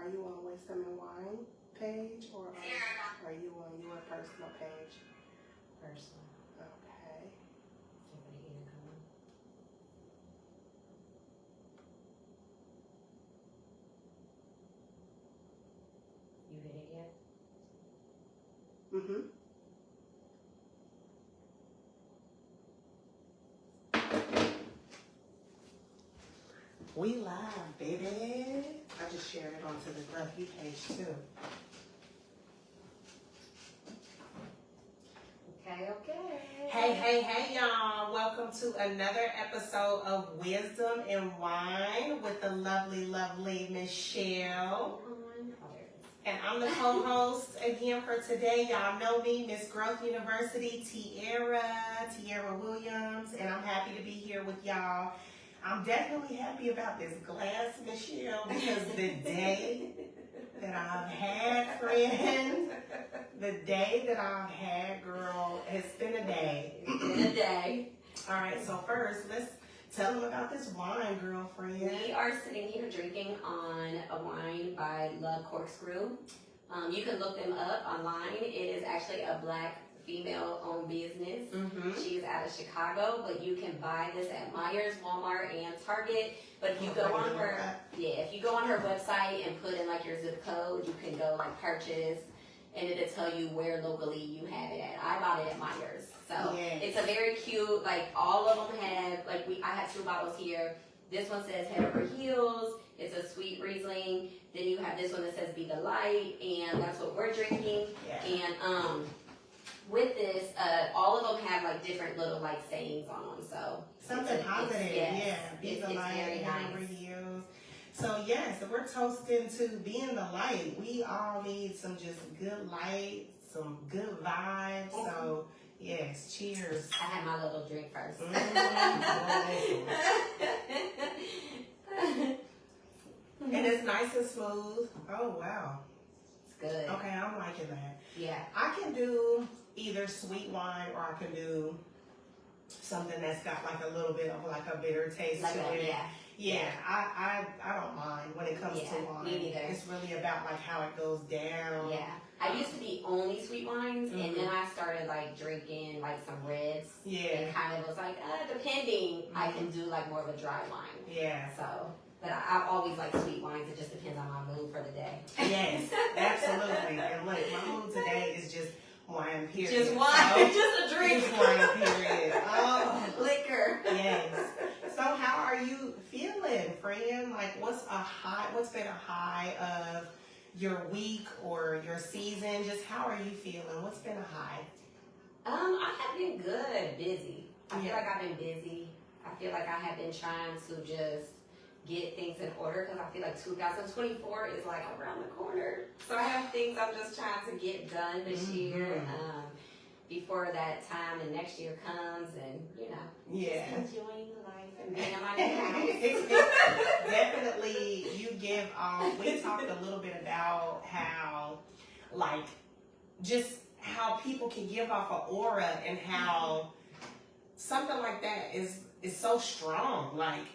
Are you on Wisdom and Wine page or are you on your personal page? Personal. Okay. Somebody here coming. You hit it yet? Mm-hmm. We live, baby. I just shared it onto the Grumpy page too. Okay. Hey, y'all. Welcome to another episode of Wisdom and Wine with the lovely Michelle. And I'm the co-host again for today. Y'all know me, Miss Growth University, Tiara Williams, and I'm happy to be here with y'all. I'm definitely happy about this glass, Michelle, because the day that I've had, friend, the day that I've had, girl, it's been a day. It's been a day. All right, so first, let's tell them about this wine, girlfriend. We are sitting here drinking on a wine by Love Corkscrew. You can look them up online. It is actually a black female-owned business. Mm-hmm. She's out of Chicago, but you can buy this at Myers, Walmart, and Target. But if you go on her, if you go on her website and put in like your zip code, you can go like purchase, and it'll tell you where locally you have it at. I bought it at Myers, so it's a very cute. Like all of them have I have 2 bottles here. This one says Head Over Heels. It's a sweet Riesling. Then you have this one that says Be the Light, and that's what we're drinking. Yeah. And with this, all of them have like different little like sayings on them. So Something positive, Be the light, Head Over Heels. So yes, we're toasting to being the light. We all need some just good light, some good vibes. So yes, cheers. I had my little drink first. And it's nice and smooth. Oh wow. It's good. Okay, I'm liking that. Yeah. I can do either sweet wine or I can do something that's got like a little bit of like a bitter taste Like to that, it. yeah. I don't mind when it comes to wine. Me neither. It's really about like how it goes down. Yeah. I used to be only sweet wines, and then I started like drinking like some reds. Yeah. And kind of was like, depending, I can do like more of a dry wine. Yeah. So, but I always like sweet wines. It just depends on my mood for the day. Yes, absolutely. And look, my mood today is just wine, period. Just wine, So, just a drink. Just wine, period. Oh. Liquor. Yes. So how are you feeling, friend? Like what's been a high of your week or your season? Just how are you feeling? What's been a high? I have been good, busy. I feel like I've been busy. I feel like I have been trying to just get things in order because I feel like 2024 is like around the corner. So I have things I'm just trying to get done this year before that time and next year comes, and just enjoying life and being in my new house. Definitely, you give off. We talked a little bit about how, like, just how people can give off an aura and how something like that is so strong. Like,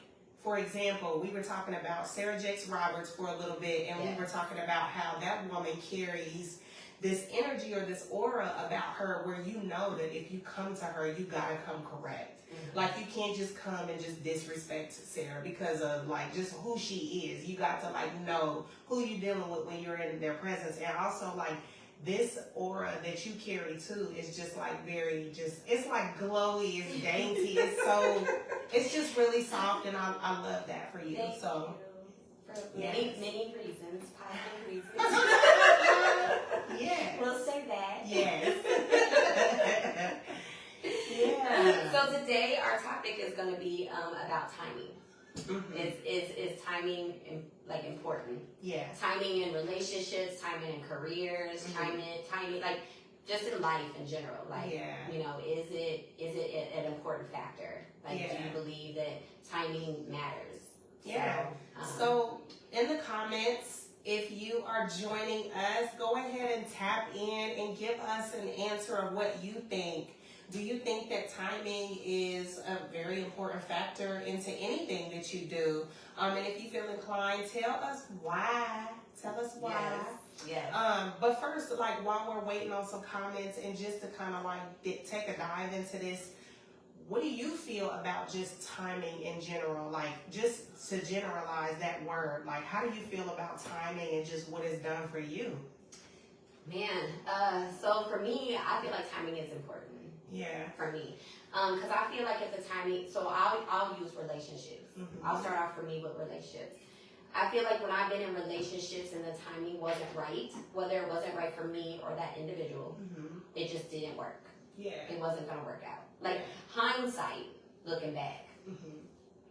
for example, we were talking about Sarah Jakes Roberts for a little bit, and we were talking about how that woman carries this energy or this aura about her where you know that if you come to her, you gotta come correct. Like you can't just come and just disrespect Sarah because of like just who she is. You got to like know who you're dealing with when you're in their presence. And also like this aura that you carry too is just like very it's like glowy, it's dainty, it's just really soft, and I love that for you. Thank you. For many reasons, positive reasons. Yeah. We'll say that. Yes. So today our topic is going to be about timing. Is timing like important? Yeah. Timing in relationships, timing in careers, timing like just in life in general. Like is it an important factor? Like do you believe that timing matters? Yeah. So in the comments, if you are joining us, go ahead and tap in and give us an answer of what you think. Do you think that timing is a very important factor into anything that you do? And if you feel inclined, tell us why Tell us why. Yes. But first, like while we're waiting on some comments and just to kind of like take a dive into this, what do you feel about just timing in general? Like just to generalize that word, like how do you feel about timing and just what it's done for you? Man, so for me, I feel like timing is important. Yeah. For me, because I feel like if the timing, so I'll use relationships. Mm-hmm. I'll start off for me with relationships. I feel like when I've been in relationships and the timing wasn't right, whether it wasn't right for me or that individual, it just didn't work. Yeah. It wasn't gonna work out. Like hindsight, looking back,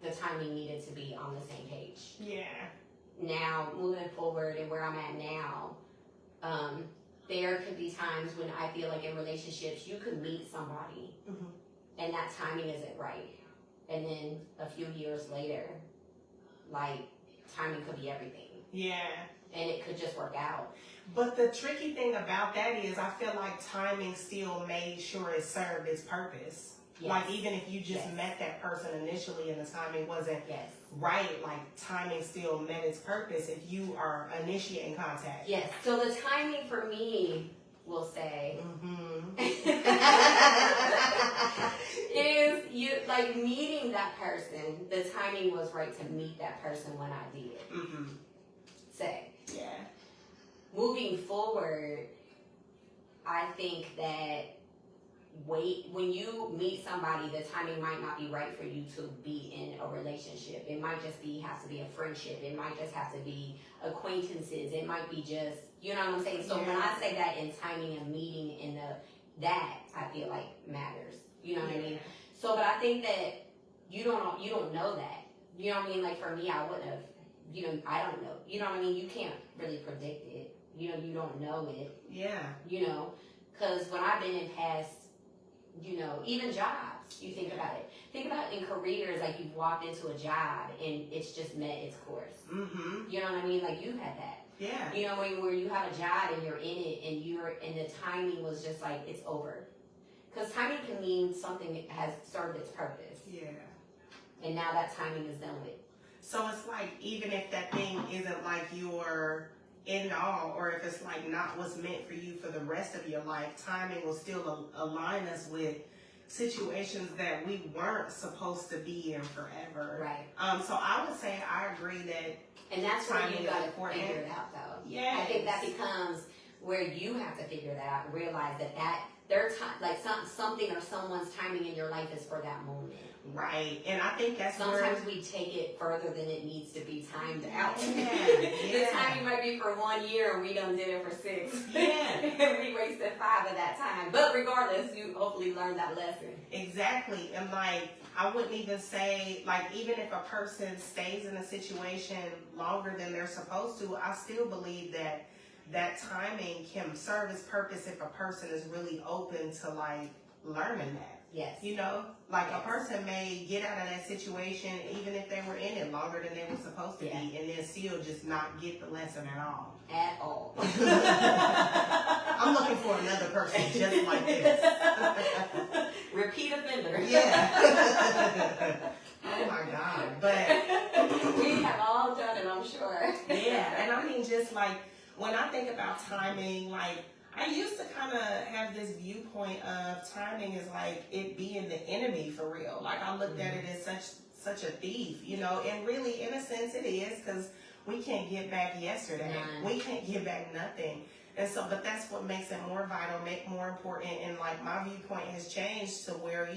the timing needed to be on the same page. Yeah. Now, moving forward and where I'm at now, there could be times when I feel like in relationships you could meet somebody and that timing isn't right. And then a few years later, like timing could be everything. Yeah. And it could just work out. But the tricky thing about that is I feel like timing still made sure it served its purpose. Yes. Like even if you just met that person initially and the timing wasn't Yes. right, like timing still met its purpose if you are initiating contact. Yes. So the timing for me, we'll say, is you like meeting that person. The timing was right to meet that person when I did. Say. Yeah. Moving forward, I think that when you meet somebody, the timing might not be right for you to be in a relationship. It might just have to be a friendship. It might just have to be acquaintances. It might be just, you know what I'm saying? So when I say that in timing and meeting in that I feel like matters. You know what I mean? So, but I think that you don't know that. You know what I mean? Like for me, I wouldn't have, I don't know. You know what I mean? You can't really predict it. You don't know it. Yeah. Because when I've been in past, even jobs, you think about it. Think about in careers, like you've walked into a job and it's just met its course. You know what I mean? Like you had that. Yeah. Where you have a job and you're in it and the timing was just like, it's over. Because timing can mean something has served its purpose. Yeah. And now that timing is done with. So it's like, even if that thing isn't like your end all, or if it's like not what's meant for you for the rest of your life, timing will still align us with situations that we weren't supposed to be in forever. Right. So I would say I agree that. And that's where timing you got to is figure it out, though. Yeah. I think that becomes where you have to figure that out and realize that their time, like something or someone's timing in your life is for that moment. Right. And I think that's sometimes we take it further than it needs to be timed out. Yeah. The timing might be for 1 year and we done did it for 6. Yeah. And we wasted 5 of that time. But regardless, you hopefully learned that lesson. Exactly. And like, I wouldn't even say, like, even if a person stays in a situation longer than they're supposed to, I still believe that timing can serve its purpose if a person is really open to like learning that. Yes. Like a person may get out of that situation even if they were in it longer than they were supposed to be, and then still just not get the lesson at all. At all. I'm looking for another person just like this. Repeat offender. Yeah. Oh my God. But we have all done it, I'm sure. Yeah, and I mean, just like when I think about timing, like I used to kind of have this viewpoint of timing is like it being the enemy for real. Like I looked at it as such a thief, and really in a sense it is, because we can't get back yesterday. We can't get back nothing. And so, but that's what makes it more vital, more important. And like my viewpoint has changed to where,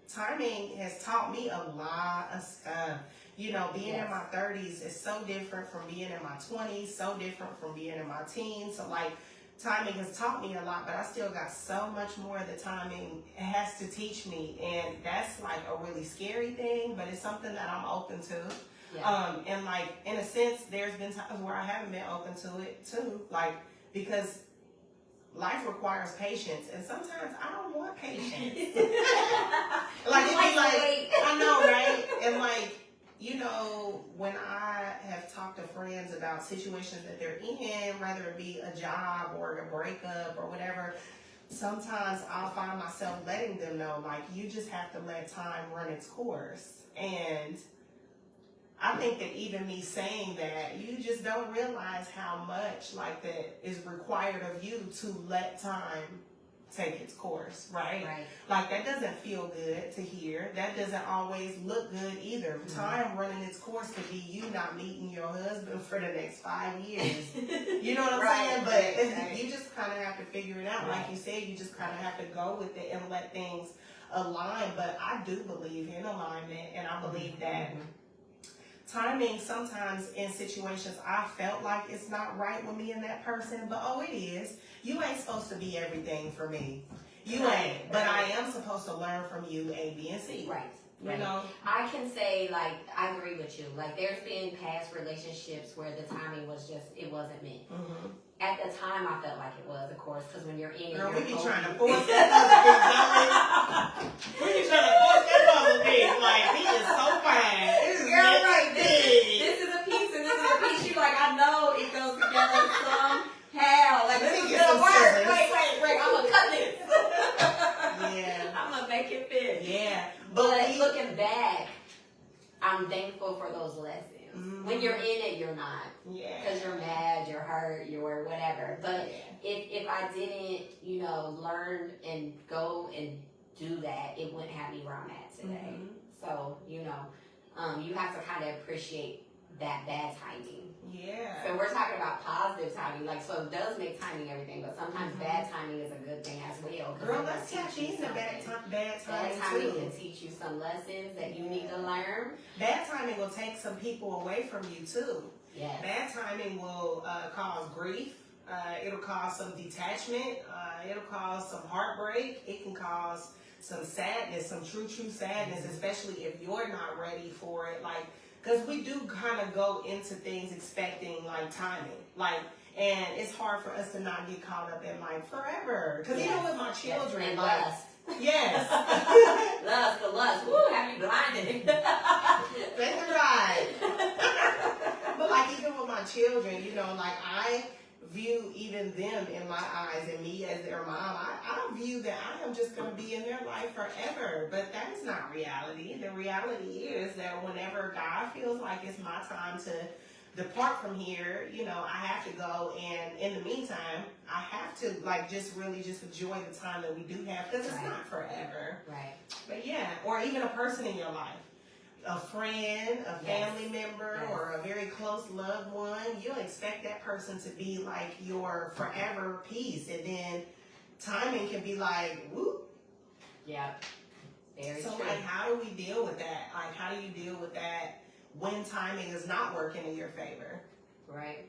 timing has taught me a lot of stuff. Being in my 30s is so different from being in my 20s, so different from being in my teens. So like timing has taught me a lot, but I still got so much more the timing has to teach me. And that's like a really scary thing, but it's something that I'm open to. Yeah. And like, in a sense, there's been times where I haven't been open to it too. Like, because life requires patience, and sometimes I don't want patience. Like, it'd be like, I know, right? And like, when I have talked to friends about situations that they're in, whether it be a job or a breakup or whatever, sometimes I'll find myself letting them know, like, you just have to let time run its course. And I think that even me saying that, you just don't realize how much like that is required of you to let time take its course, right? Right. Like that doesn't feel good to hear. That doesn't always look good either. Mm-hmm. Time running its course could be you not meeting your husband for the next 5 years. You know what I'm saying? But right. you just kind of have to figure it out. Like you said, you just kind of have to go with it and let things align. But I do believe in alignment, and I believe that timing sometimes in situations I felt like it's not right with me and that person, but oh, it is. You ain't supposed to be everything for me. You ain't. But I am supposed to learn from you A, B, and C. Right. You know? I can say, like, I agree with you. Like, there's been past relationships where the timing was just, it wasn't me. Mm-hmm. At the time, I felt like it was, of course, because when you're in it, Girl, you're we be open. trying to force that other thing. We be trying to force that other thing. Like, he is so fine. Girl, right. This is a piece and this is a piece. You like, I know it goes together somehow. Like, Let this me is get some gonna work. scissors. Wait. I'm gonna cut this. Yeah. I'm gonna make it fit. Yeah. But looking back, I'm thankful for those lessons. Mm-hmm. When you're in it, you're not. Yeah. Because you're mad, you're hurt, you're whatever. But if I didn't, learn and go and do that, it wouldn't have me where I'm at today. Mm-hmm. So, you have to kind of appreciate that bad timing. Yeah. So we're talking about positive timing, so it does make timing everything, but sometimes bad timing is a good thing as well. Girl, let's tap into bad Bad timing timing too. can teach you some lessons that you need to learn. Bad timing will take some people away from you too. Yes. Bad timing will cause grief. It'll cause some detachment. It'll cause some heartbreak. It can cause some sadness, some true sadness, especially if you're not ready for it. Because we do kind of go into things expecting timing, and it's hard for us to not get caught up in forever. Because even with my children, and lust. Yes. The lust. Woo, have you blinded? That's right. But even with my children, I view even them in my eyes and me as their mom. I view that I am just going to be in their life forever. But that is not reality. The reality is that whenever God feels like it's my time to depart from here, I have to go. And in the meantime, I have to just really just enjoy the time that we do have, because it's not forever. Right. But yeah, or even a person in your life. A friend, a family member, or a very close loved one, you'll expect that person to be your forever piece, and then timing can be whoop. Yeah. Very so true. how do we deal with that? How do you deal with that when timing is not working in your favor? Right.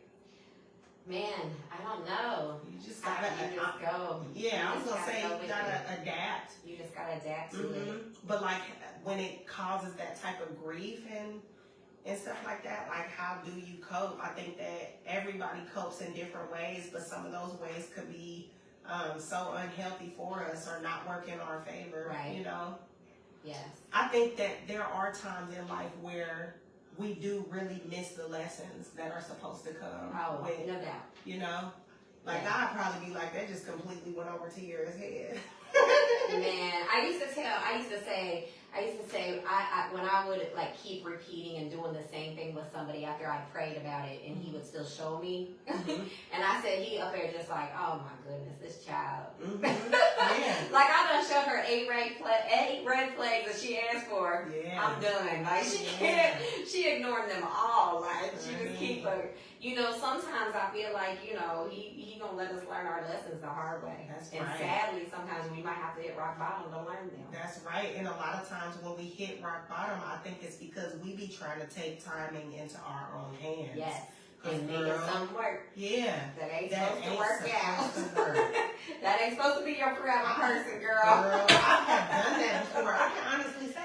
Man, I don't know. You just gotta go. Yeah, I was gonna say you gotta adapt. You just gotta adapt to it. But when it causes that type of grief and stuff like that, how do you cope? I think that everybody copes in different ways, but some of those ways could be so unhealthy for us or not work in our favor. Right. Yes. I think that there are times in life where we do really miss the lessons that are supposed to come. Oh, no doubt. I'd probably be that just completely went over Tiara's head. Man, I used to say, when I would keep repeating and doing the same thing with somebody after I prayed about it, and he would still show me, and I said, he up there just oh my goodness, this child. Yeah. I done showed her 8 red flags that she asked for. Yeah. I'm done. She ignored them all. She just keep sometimes I feel he gonna let us learn our lessons the hard way. That's and right. sadly, sometimes we might have to hit rock bottom to learn them. That's right. And a lot of times when we hit rock bottom, I think it's because we be trying to take timing into our own hands. Yes. And making something work. Yeah. That ain't supposed to work out. To work. That ain't supposed to be your forever person, girl. Girl, I have done that before. I can honestly say,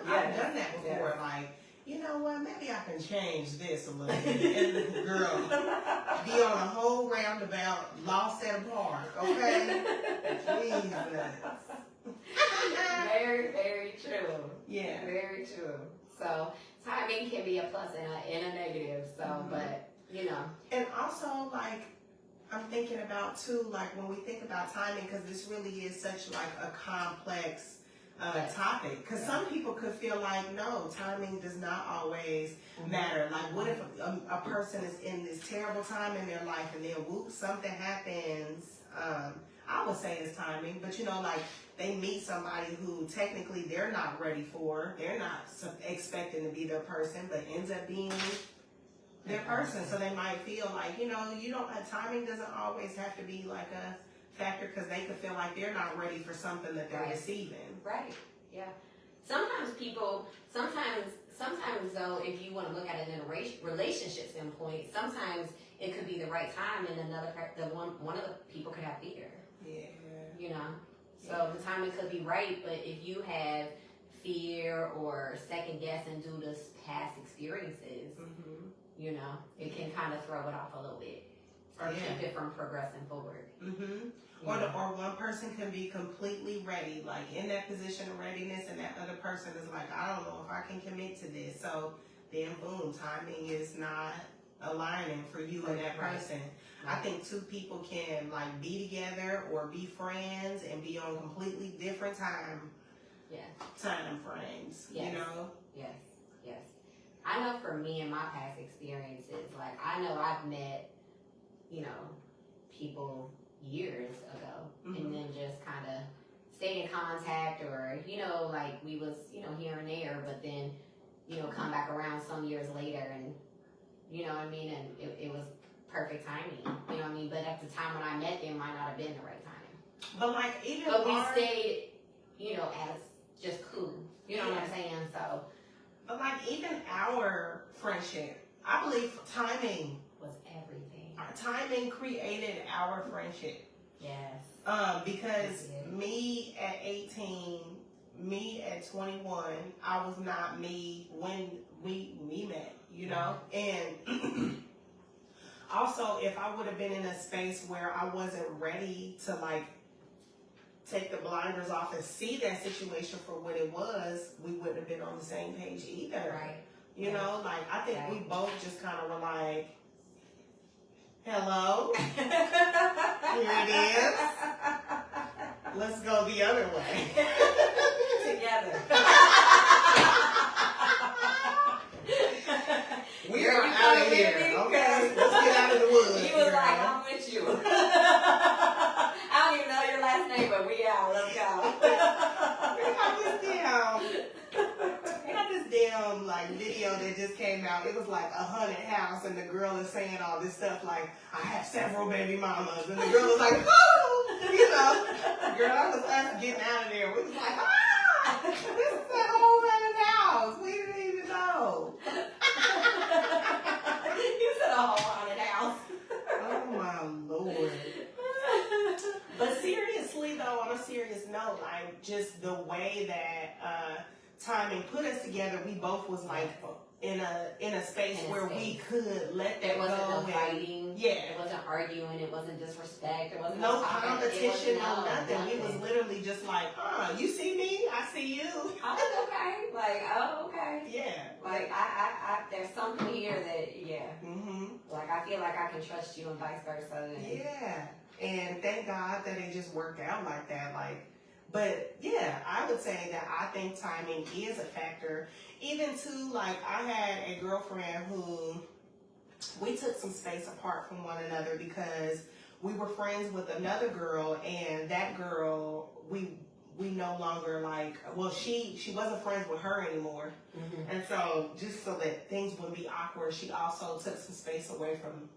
I've done that before. You know what? Maybe I can change this a little bit. And girl, be on a whole roundabout, lost at a park, okay? Jesus. Very, very true. Yeah. Very true. So timing can be a plus and a negative. So, but And also, I'm thinking about too, when we think about timing, because this really is such a complex topic, because some people could feel like, no, timing does not always matter. Like, what if a person is in this terrible time in their life and then whoop, something happens? I would say it's timing, but like they meet somebody who technically they're not ready for, they're not expecting to be their person, but ends up being their person. So they might feel like, timing doesn't always have to be like a factor, because they could feel like they're not ready for something that they're receiving. Right. Yeah. Sometimes though, if you want to look at it in a relationship standpoint, sometimes it could be the right time, and one of the people could have fear. Yeah. So the timing could be right, but if you have fear or second guessing due to past experiences, it can kind of throw it off a little bit, or keep it from progressing forward. Or one person can be completely ready, like in that position of readiness, and that other person is like, I don't know if I can commit to this. So then boom, timing is not aligning for you and that person. I think two people can like be together or be friends and be on completely different time frames. Yes. Yes. I know for me and my past experiences, like I know I've met, people years ago, and then just kind of stay in contact, or like we was here and there, but then come back around some years later, and and it was perfect timing, but at the time when I met them, might not have been the right timing. But like even but we stayed as just cool, what I'm saying. So but like even our friendship, I believe timing was everything. Our timing created our friendship. Yes. Because me at 18, me at 21, I was not me when we met, and also if I would have been in a space where I wasn't ready to like take the blinders off and see that situation for what it was, we wouldn't have been on the same page either. Right. Like I think we both just kind of were like, hello, here it is. Let's go the other way. Together. We are out of here. Okay, let's get out of the woods. He was like, I'm with you. I don't even know your last name, but we out. Let's go. We got this damn like video that just came out. It was like a haunted house, and the girl is saying all this stuff like, I have several baby mamas, and the girl was like, oh, girl, that was us getting out of there. We was like, this is that whole haunted house. We didn't even know. You said a whole haunted house. Oh my Lord. But seriously though, on a serious note, like just the way that timing put us together, we both was like in a space where we could let that go. There wasn't no fighting. Yeah. It wasn't arguing. It wasn't disrespect. It wasn't no competition, no nothing. We was literally just like, you see me, I see you. Oh, okay. Like, oh, okay. Yeah. Like, I there's something here that, Mm-hmm. Like, I feel like I can trust you and vice versa. Yeah. And thank God that it just worked out like that. Like, but yeah, I would say that I think timing is a factor. Even to like, I had a girlfriend who we took some space apart from one another because we were friends with another girl, and that girl, we no longer like, well, she wasn't friends with her anymore. Mm-hmm. And so just so that things wouldn't be awkward, she also took some space away from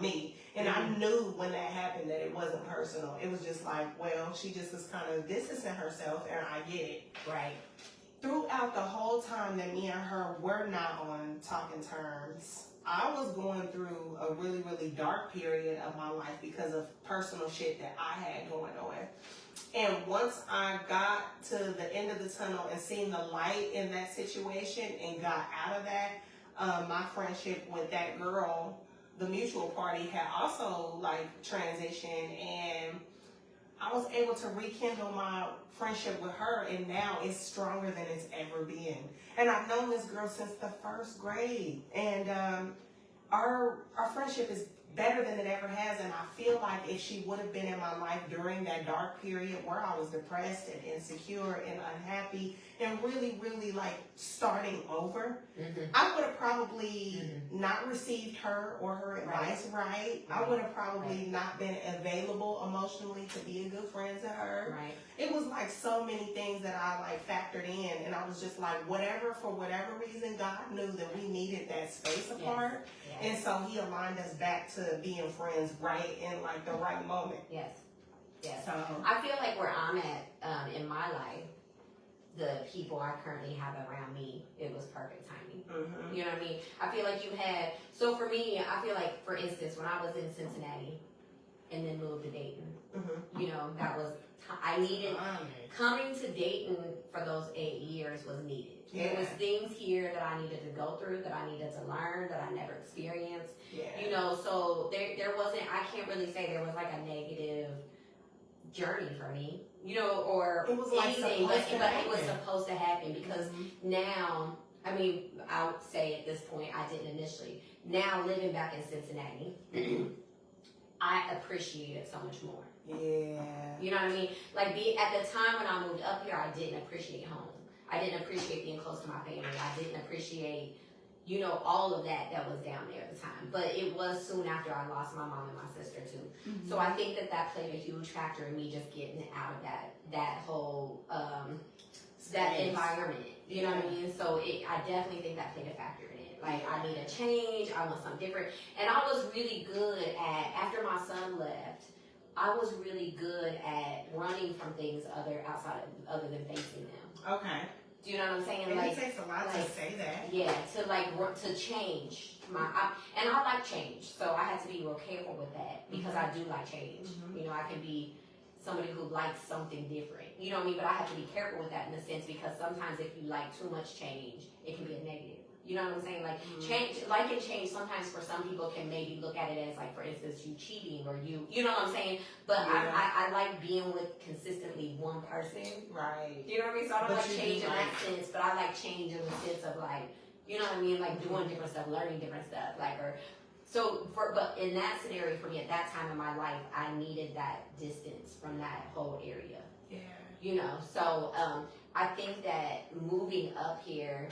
me. And I knew when that happened that it wasn't personal. It was just like, well, she just is kind of distancing herself, and I get it. Right. Throughout the whole time that me and her were not on talking terms, I was going through a really, really dark period of my life because of personal shit that I had going on. And once I got to the end of the tunnel and seen the light in that situation and got out of that, my friendship with that girl, the mutual party, had also like transitioned, and I was able to rekindle my friendship with her, and now it's stronger than it's ever been. And I've known this girl since the first grade, and our friendship is better than it ever has. And I feel like if she would have been in my life during that dark period where I was depressed and insecure and unhappy and really, really like starting over, I would have probably not received her or her advice right. I would have probably not been available emotionally to be a good friend to her. Right. It was like so many things that I like factored in, and I was just like, for whatever reason, God knew that we needed that space apart. Yes. And so he aligned us back to being friends right in like the right moment. Yes. Yes. So I feel like where I'm at in my life, the people I currently have around me, it was perfect timing. You know what I mean? I feel like you had, so for me, I feel like, for instance, when I was in Cincinnati and then moved to Dayton, you know, that was, I needed, coming to Dayton for those 8 years was needed. There was things here that I needed to go through, that I needed to learn, that I never experienced. You know, so there wasn't, I can't really say there was like a negative journey for me, you know, or it was like anything, but it was supposed to happen because now, I mean, I would say at this point, I didn't initially. Now living back in Cincinnati, I appreciate it so much more. You know what I mean? Like at the time when I moved up here, I didn't appreciate home. I didn't appreciate being close to my family. I didn't appreciate, you know, all of that was down there at the time. But it was soon after I lost my mom and my sister too. So I think that played a huge factor in me just getting out of that whole that environment. You know what I mean? So I definitely think that played a factor in it. Like I need a change. I want something different. And I was really good at, after my son left, I was really good at running from things other than facing them. Okay. Do you know what I'm saying? And like, it takes a lot to say that. Yeah, to change and I like change, so I had to be real careful with that because I do like change. You know, I can be somebody who likes something different. You know what I mean? But I have to be careful with that in a sense because sometimes if you like too much change, it can be a negative. You know what I'm saying? Like change sometimes for some people can maybe look at it as like, for instance, you cheating or you know what I'm saying? But I like being with consistently one person. Right. You know what I mean? So I don't like change in that sense, but I like change in the sense of like, you know what I mean? Like doing different stuff, learning different stuff. But in that scenario for me at that time in my life, I needed that distance from that whole area. Yeah. You know, so I think that moving up here,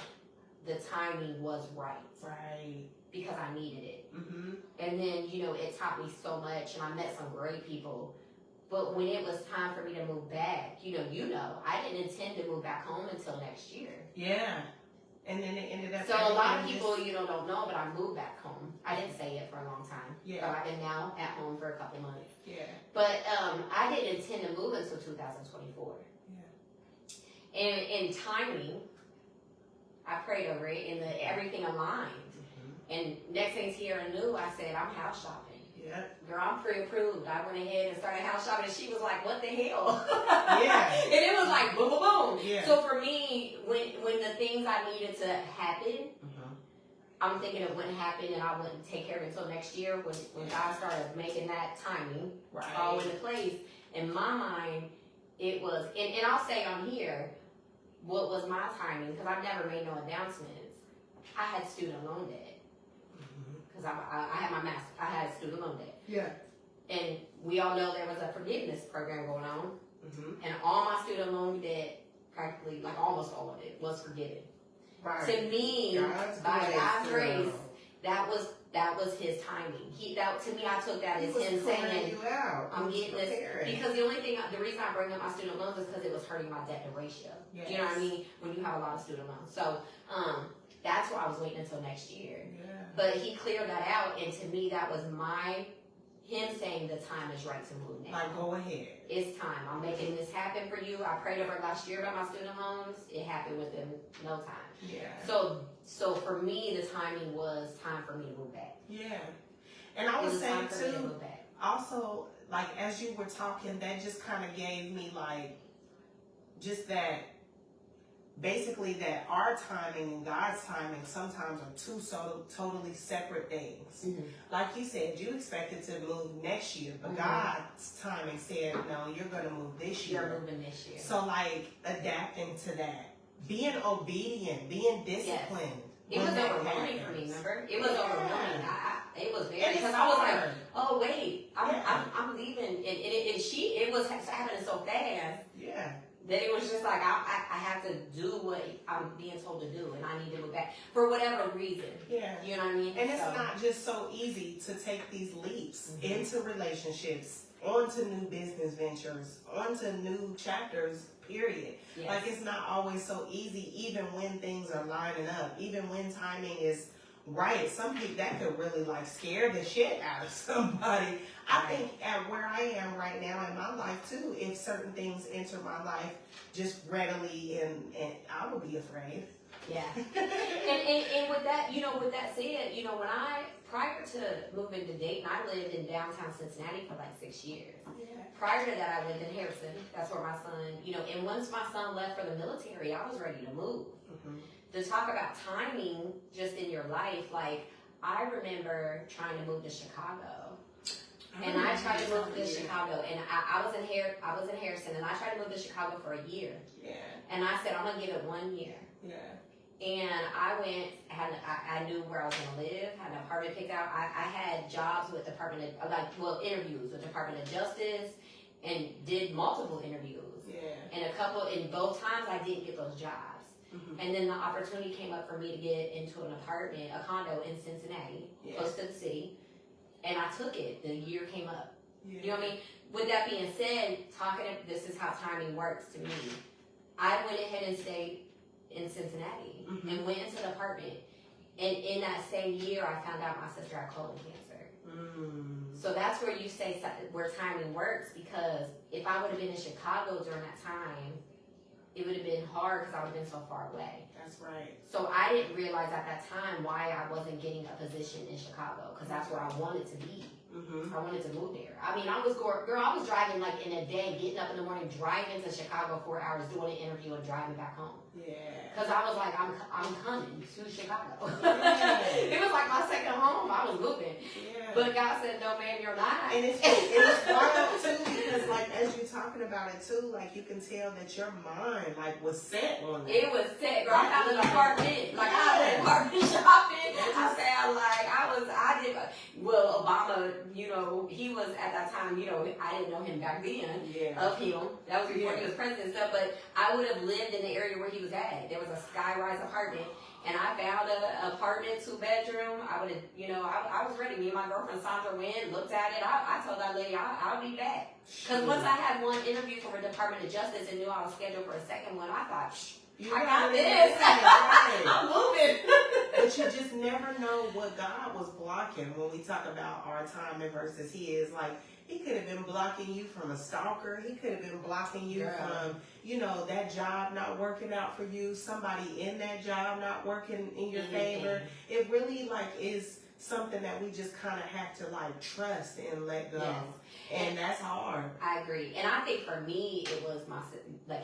the timing was right. Right. Because I needed it. And then, you know, it taught me so much and I met some great people. But when it was time for me to move back, you know, I didn't intend to move back home until next year. Yeah. And then it ended up. So a lot of people, you know, don't know, but I moved back home. I didn't say it for a long time. Yeah. So I've been now at home for a couple months. Yeah. But I didn't intend to move until 2024. Yeah. And in timing, I prayed over it and everything aligned. And next thing's here and new, I said, I'm house shopping. Yeah. Girl, I'm pre-approved. I went ahead and started house shopping and she was like, what the hell? Yeah. And it was like boom, boom, boom. Yeah. So for me, when the things I needed to happen, I'm thinking it wouldn't happen and I wouldn't take care of it until next year when God started making that timing all into place. In my mind, it was, and I'll say on here, what was my timing, because I've never made no announcements. I had student loan debt. Because I had my master, I had student loan debt. Yeah. And we all know there was a forgiveness program going on. And all my student loan debt, practically, like almost all of it, was forgiven. Right. To me, by God's grace, that was his timing. To me, I took that as him saying, I'm getting this. Because the reason I bring up my student loans is because it was hurting my debt to ratio. Yes. You know what I mean? When you have a lot of student loans. So, that's why I was waiting until next year. Yeah. But he cleared that out, and to me, that was him saying the time is right to move now. Like, go ahead. It's time. I'm making this happen for you. I prayed over last year about my student loans. It happened within no time. Yeah. So for me, the timing was time for me to move back. Yeah. And I was saying too, also, like as you were talking, that just kind of gave me like, just that, basically that our timing and God's timing sometimes are two totally separate things. Like you said, you expected to move next year, but God's timing said, no, you're going to move this year. You're moving this year. So like adapting to that, being obedient, being disciplined. Yes. It was overwhelming for me, remember? It was overwhelming. it was very, And it's because I was like, hard. oh wait, Yeah. I'm leaving, and it was happening so fast Yeah. that it was just like I have to do what I'm being told to do, and I need to move back for whatever reason. Yeah. You know what I mean? And it's So, not just so easy to take these leaps Mhm. into relationships, onto new business ventures, onto new chapters, period. yes. Like, it's not always so easy, even when things are lining up, even when timing is right. Some people, that could really, like, scare the shit out of somebody. I think at where I am right now in my life, too, if certain things enter my life just readily, and I would be afraid. Yeah. and with that, with that said, when prior to moving to Dayton, I lived in downtown Cincinnati for like 6 years. Yeah. Prior to that, I lived in Harrison. That's where my son, and once my son left for the military, I was ready to move. Mm-hmm. To talk about timing just in your life, like, I remember trying to move to Chicago. And I tried to move to Chicago, and I was in Harrison, and I tried to move to Chicago for a year. Yeah. And I said, I'm gonna give it 1 year. Yeah. And I went, I knew where I was gonna live, had an apartment picked out. I had jobs with interviews with Department of Justice, and did multiple interviews. Yeah. And both times I didn't get those jobs. Mm-hmm. And then the opportunity came up for me to get into an apartment, a condo in Cincinnati, Yeah. close to the city. And I took it. The year came up. Yeah. You know what I mean? With that being said, this is how timing works to me. I went ahead and stayed in Cincinnati Mhm. and went into the apartment. And in that same year, I found out my sister had colon cancer. Mm. So that's where you say where timing works, because if I would have been in Chicago during that time, it would have been hard because I would have been so far away. That's right. So I didn't realize at that time why I wasn't getting a position in Chicago, because that's where I wanted to be. Mm-hmm. I wanted to move there. I mean, I was driving like in a day, getting up in the morning, driving to Chicago 4 hours, doing an interview, and driving back home. Yeah. Because I was like, I'm coming to Chicago. Yeah. It was like my second home. I was moving. Yeah. But God said, no, ma'am, you're not. And it's wild too, because like as you're talking about it too, like you can tell that your mind like was set on that. It was set, girl. I found an apartment. Like, I was apartment shopping. Obama, he was at that time, I didn't know him back then. Yeah. Of him. That was before he was president and stuff, but I would have lived in the area where he was at. There was a skyrise apartment, and I found an apartment, 2-bedroom. I would have, I was ready. Me and my girlfriend Sandra went, looked at it. I told that lady, I'll be back. Because once I had one interview for the Department of Justice and knew I was scheduled for a second one, I thought, I got this. Right. I'm moving. But you just never know what God was blocking when we talk about our timing versus his. Like, he could have been blocking you from a stalker. He could have been blocking you from, that job not working out for you. Somebody in that job not working in your favor. It really, is something that we just kind of have to, trust and let go. Yes. And that's hard. I agree. And I think for me, it was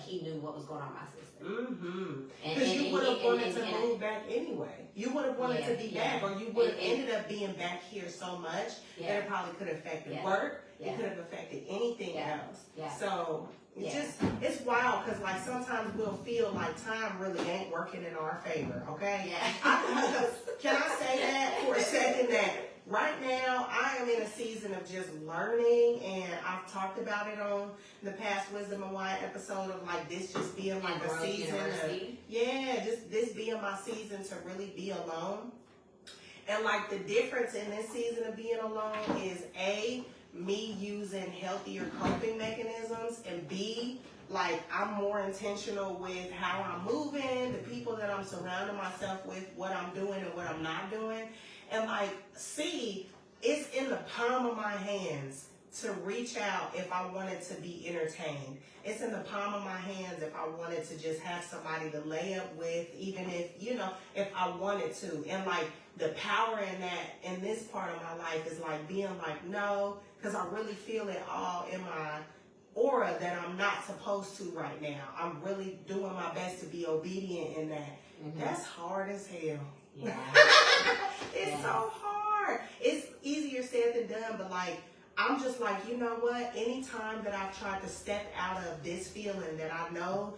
he knew what was going on with my sister. Mm-hmm. Because you would have wanted to move back anyway. You would have wanted to be back, or you would have ended up being back here so much that it probably could have affected work. It could have affected anything else. Yeah. So it's wild because sometimes we'll feel like time really ain't working in our favor. Okay. Yeah. Can I say that for a second? That right now I am in a season of just learning, and I've talked about it on the past Wisdom and Why episode of this just being a season of, just this being my season to really be alone. And the difference in this season of being alone is me using healthier coping mechanisms, and B, I'm more intentional with how I'm moving, the people that I'm surrounding myself with, what I'm doing and what I'm not doing. And C, it's in the palm of my hands to reach out if I wanted to be entertained. It's in the palm of my hands if I wanted to just have somebody to lay up with, even if, if I wanted to. And the power in that, in this part of my life is being no, because I really feel it all in my aura that I'm not supposed to right now. I'm really doing my best to be obedient in that. Mm-hmm. That's hard as hell. Yeah. It's so hard. It's easier said than done, but I'm just you know what? Anytime that I've tried to step out of this feeling that I know,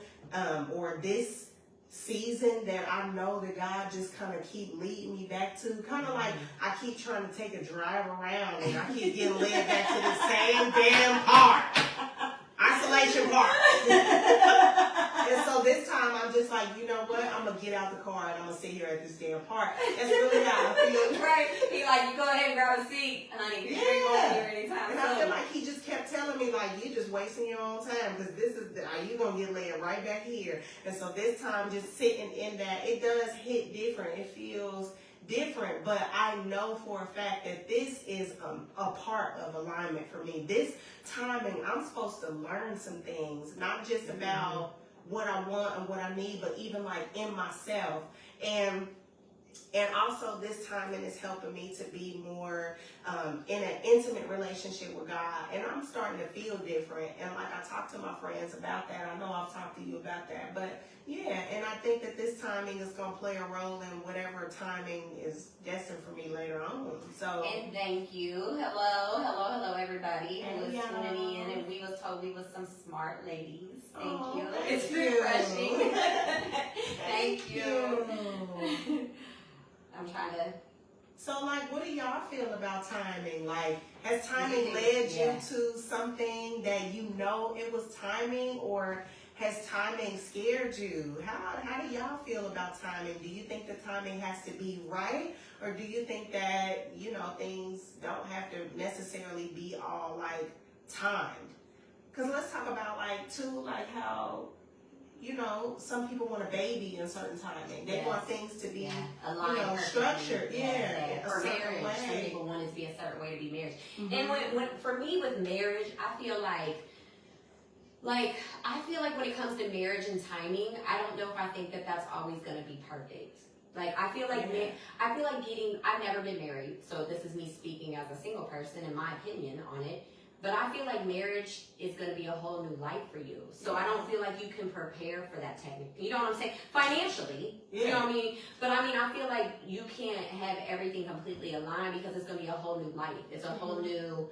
or this season that I know that God just kind of keep leading me back to. Kind of like I keep trying to take a drive around and I keep getting led back to the same damn part. Isolation part. And so this time I'm just like, you know what? I'm going to get out the car and I'm going to sit here at this damn park. That's really how I feel. Right. He like, you go ahead and grab a seat, honey. You ain't going here anytime And soon. I feel like he just kept telling me, like, you're just wasting your own time because you're going to get laid right back here. And so this time just sitting in that, it does hit different. It feels different, but I know for a fact that this is a part of alignment for me. This timing, I'm supposed to learn some things, not just about what I want and what I need, but even like in myself. And also this timing is helping me to be more in an intimate relationship with God. And I'm starting to feel different. And like I talked to my friends about that. I know I've talked to you about that. But yeah, and I think that this timing is going to play a role in whatever timing is destined for me later on. So. And thank you. Hello, everybody who was tuning in. And we was told we was some smart ladies. Thank you. It's refreshing. Thank you. I'm trying to. So, like, what do y'all feel about timing? Like, has timing led you to something that you know it was timing, or has timing scared you? How do y'all feel about timing? Do you think the timing has to be right, or do you think that, you know, things don't have to necessarily be all, like, timed? Because let's talk about, like, too, like, how, you know, some people want a baby in certain timing. They want things to be, aligned, you know, structured. Yeah. For marriage, some people want it to be a certain way to be married. Mm-hmm. And when for me with marriage, I feel like when it comes to marriage and timing, I don't know if I think that that's always going to be perfect. Like, I feel like I've never been married, so this is me speaking as a single person and my opinion on it. But I feel like marriage is going to be a whole new life for you. So I don't feel like you can prepare for that technically. You know what I'm saying? Financially. You know what I mean? But I mean, I feel like you can't have everything completely aligned because it's going to be a whole new life. It's a whole new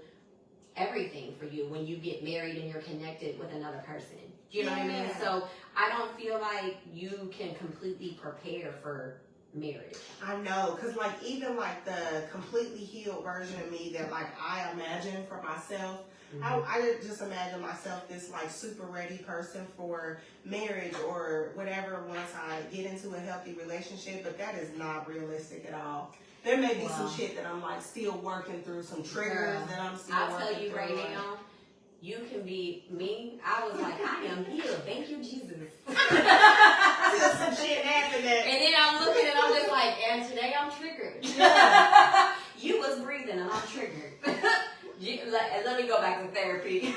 everything for you when you get married and you're connected with another person. Do you know what I mean? So I don't feel like you can completely prepare for marriage. I know, because like even like the completely healed version of me that like I imagine for myself, I just imagine myself this like super ready person for marriage or whatever once I get into a healthy relationship, but that is not realistic at all. There may be some shit that I'm like still working through, some triggers that I'm still working through. I'll tell you right now, you can be me. I was like, I am healed. Thank you, Jesus. Till some shit happened that. And then I'm looking and I'm just like, and today I'm triggered. You was breathing and I'm triggered. Let me go back to therapy.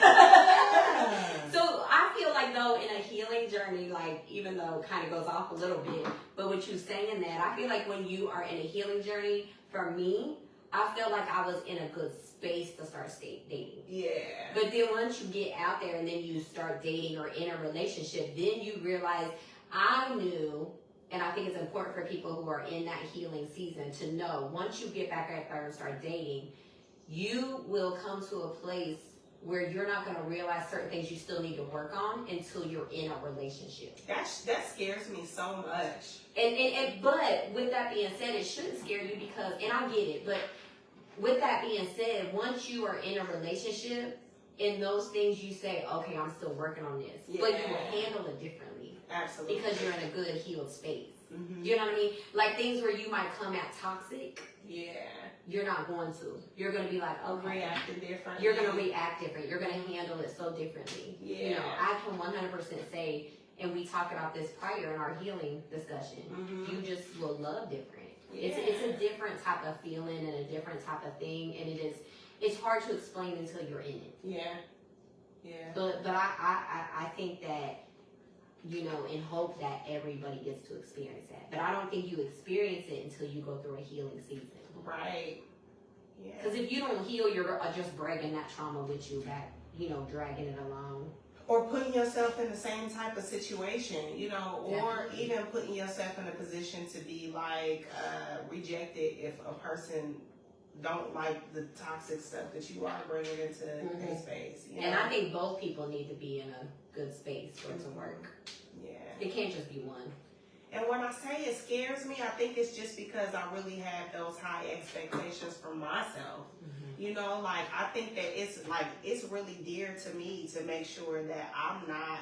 So I feel like though in a healing journey, like even though it kind of goes off a little bit, but with you saying that, I feel like when you are in a healing journey, for me, I felt like I was in a good space to start dating. Yeah. But then once you get out there and then you start dating or in a relationship, then you realize I knew, and I think it's important for people who are in that healing season to know, once you get back out there and start dating, you will come to a place where you're not going to realize certain things you still need to work on until you're in a relationship. That scares me so much. But with that being said, it shouldn't scare you because, and I get it, but with that being said, once you are in a relationship, in those things you say, okay, I'm still working on this. Yeah. But you will handle it differently. Absolutely. Because you're in a good healed space. Mm-hmm. You know what I mean? Like things where you might come at toxic. Yeah. You're not going to. You're going to be like, okay. Reacting different. You're going to react different. You're going to handle it so differently. Yeah. You know, I can 100% say, and we talked about this prior in our healing discussion, you just will love different. Yeah. It's a different type of feeling and a different type of thing, and it's hard to explain until you're in it. Yeah. Yeah. But I think that, you know, and hope that everybody gets to experience that. But I don't think you experience it until you go through a healing season. Right. Yeah. Because if you don't heal, you're just dragging that trauma with you back, you know, dragging it along. Or putting yourself in the same type of situation, you know, or Definitely. even putting yourself in a position to be like rejected if a person don't like the toxic stuff that you are bringing into their space. You know? And I think both people need to be in a good space for it to work. Yeah. It can't just be one. And when I say it scares me, I think it's just because I really have those high expectations for myself. You know, like, I think that it's really dear to me to make sure that I'm not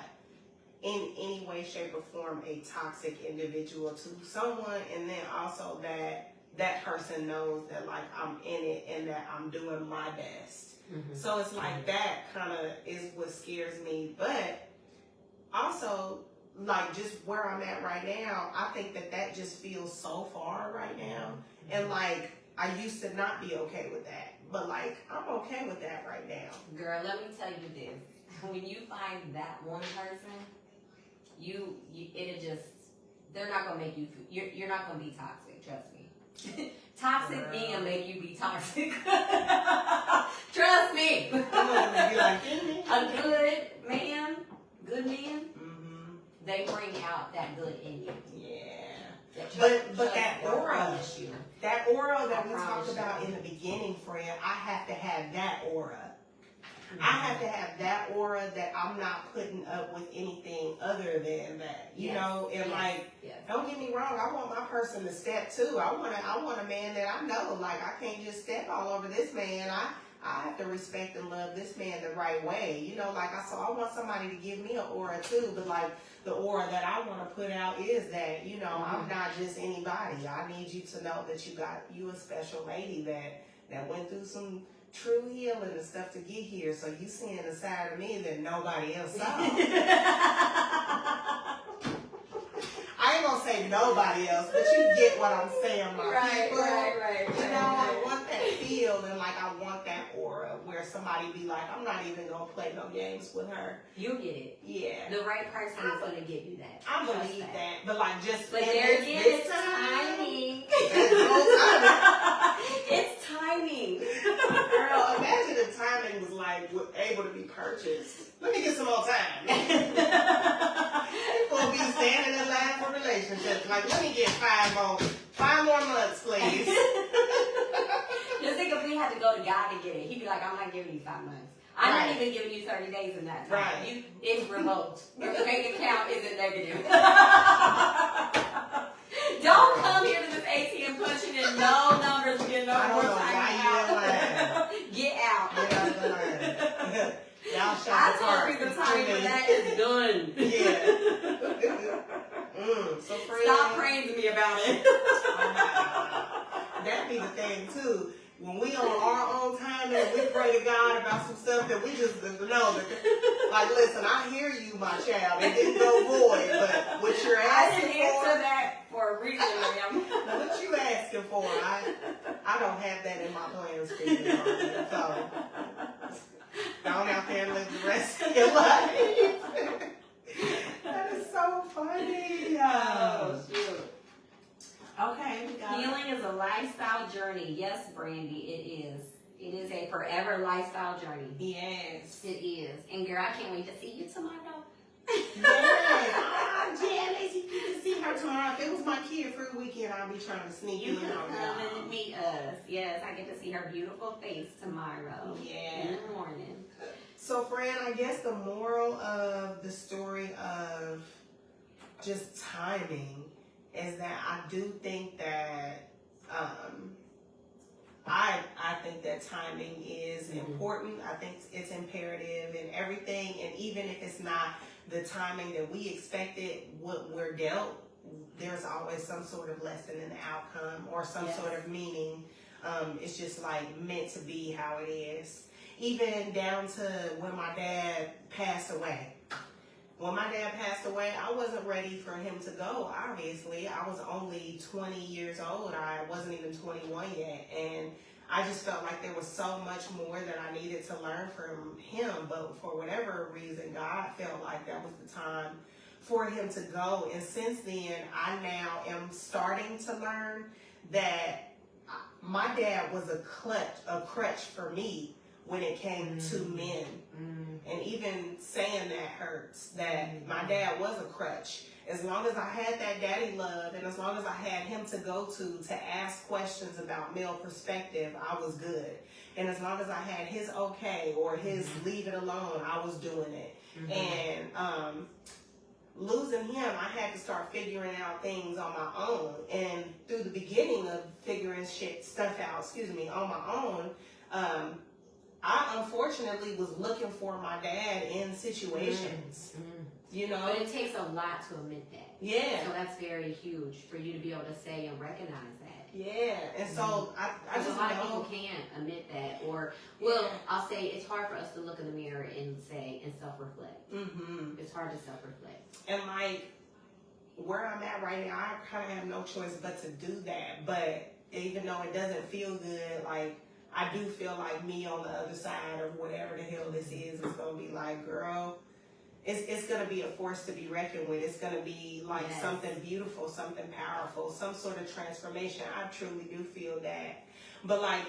in any way, shape, or form a toxic individual to someone, and then also that person knows that, like, I'm in it and that I'm doing my best. So it's like that kind of is what scares me. But also, like, just where I'm at right now, I think that just feels so far right now. And, like, I used to not be okay with that. But, like, I'm okay with that right now. Girl, let me tell you this. When you find that one person, it'll just, they're not going to make you, you're not going to be toxic, trust me. Toxic being will make you be toxic. Trust me. I'm gonna be like, a good man, they bring out that good in you. Yeah. But that aura, that we talked about in the beginning, friend, I have to have that aura. I have to have that aura that I'm not putting up with anything other than that, you know. And don't get me wrong, I want my person to step too. I want a man that I know, like, I can't just step all over this man. I have to respect and love this man the right way, you know. Like, I want somebody to give me an aura too, but, like, the aura that I want to put out is that, you know, I'm not just anybody. I need you to know that you a special lady that went through some true healing and stuff to get here, so you seeing a side of me that nobody else saw. I ain't gonna say nobody else, but you get what I'm saying, my people. Right. You know, I want that feel, and, like, I want that aura where somebody be like, I'm not even gonna play no games with her. You get it. Yeah. The right person is gonna give you that. I believe that. But, like, just but there again, it's timing. It's timing. Girl, imagine if timing was, like, able to be purchased. Let me get some more time. People be standing in line for relationships. Like, let me get 5 more months, please. Just think if we had to go to God to get it, he'd be like, I'm not giving you 5 months. I'm not even giving you 30 days in that time. Right. It's revoked. Your bank account isn't negative. Don't come here to this ATM punching in no numbers, get no more time out. Get out. Get out of the line. Y'all shut I the told you the time for that is done. Yeah. So stop praying to me about it. That be the thing too. When we on our own time and we pray to God about some stuff that we just know that, like, listen, I hear you, my child. It didn't go void, but what you're asking I didn't answer that for a reason, ma'am. What you asking for? I don't have that in my plans for you, so go on out there and live the rest of your life. That is so funny. Oh, shoot. Okay, we got healing is a lifestyle journey. Yes, Brandy, it is. It is a forever lifestyle journey. Yes. It is. And girl, I can't wait to see you tomorrow. Yes. Janice, you can see her tomorrow. If it was my kid-free weekend, I'll be trying to sneak You in can on come y'all. and meet us. Yes, I get to see her beautiful face tomorrow. Yeah. In the morning. So, Fran, I guess the moral of the story of just timing is that I do think that I think that timing is important. I think it's imperative in everything, and even if it's not the timing that we expected, what we're dealt, there's always some sort of lesson in the outcome or some sort of meaning. It's just like meant to be how it is. Even down to when my dad passed away. When my dad passed away, I wasn't ready for him to go, obviously. I was only 20 years old. I wasn't even 21 yet. And I just felt like there was so much more that I needed to learn from him. But for whatever reason, God felt like that was the time for him to go. And since then, I now am starting to learn that my dad was a crutch for me when it came to men. And even saying that hurts, that my dad was a crutch. As long as I had that daddy love and as long as I had him to go to ask questions about male perspective, I was good. And as long as I had his okay or his leave it alone, I was doing it. And losing him, I had to start figuring out things on my own. And through the beginning of figuring stuff out, on my own, I unfortunately was looking for my dad in situations. You know, but it takes a lot to admit that. Yeah. So that's very huge for you to be able to say and recognize that. Yeah, and so I just a lot of people can't admit that, or I'll say it's hard for us to look in the mirror and say and self-reflect. It's hard to self-reflect. And like where I'm at right now, I kind of have no choice but to do that. But even though it doesn't feel good, like I do feel like me on the other side of whatever the hell this is gonna be like, girl. It's going to be a force to be reckoned with. It's going to be like something beautiful, something powerful, some sort of transformation. I truly do feel that. But like,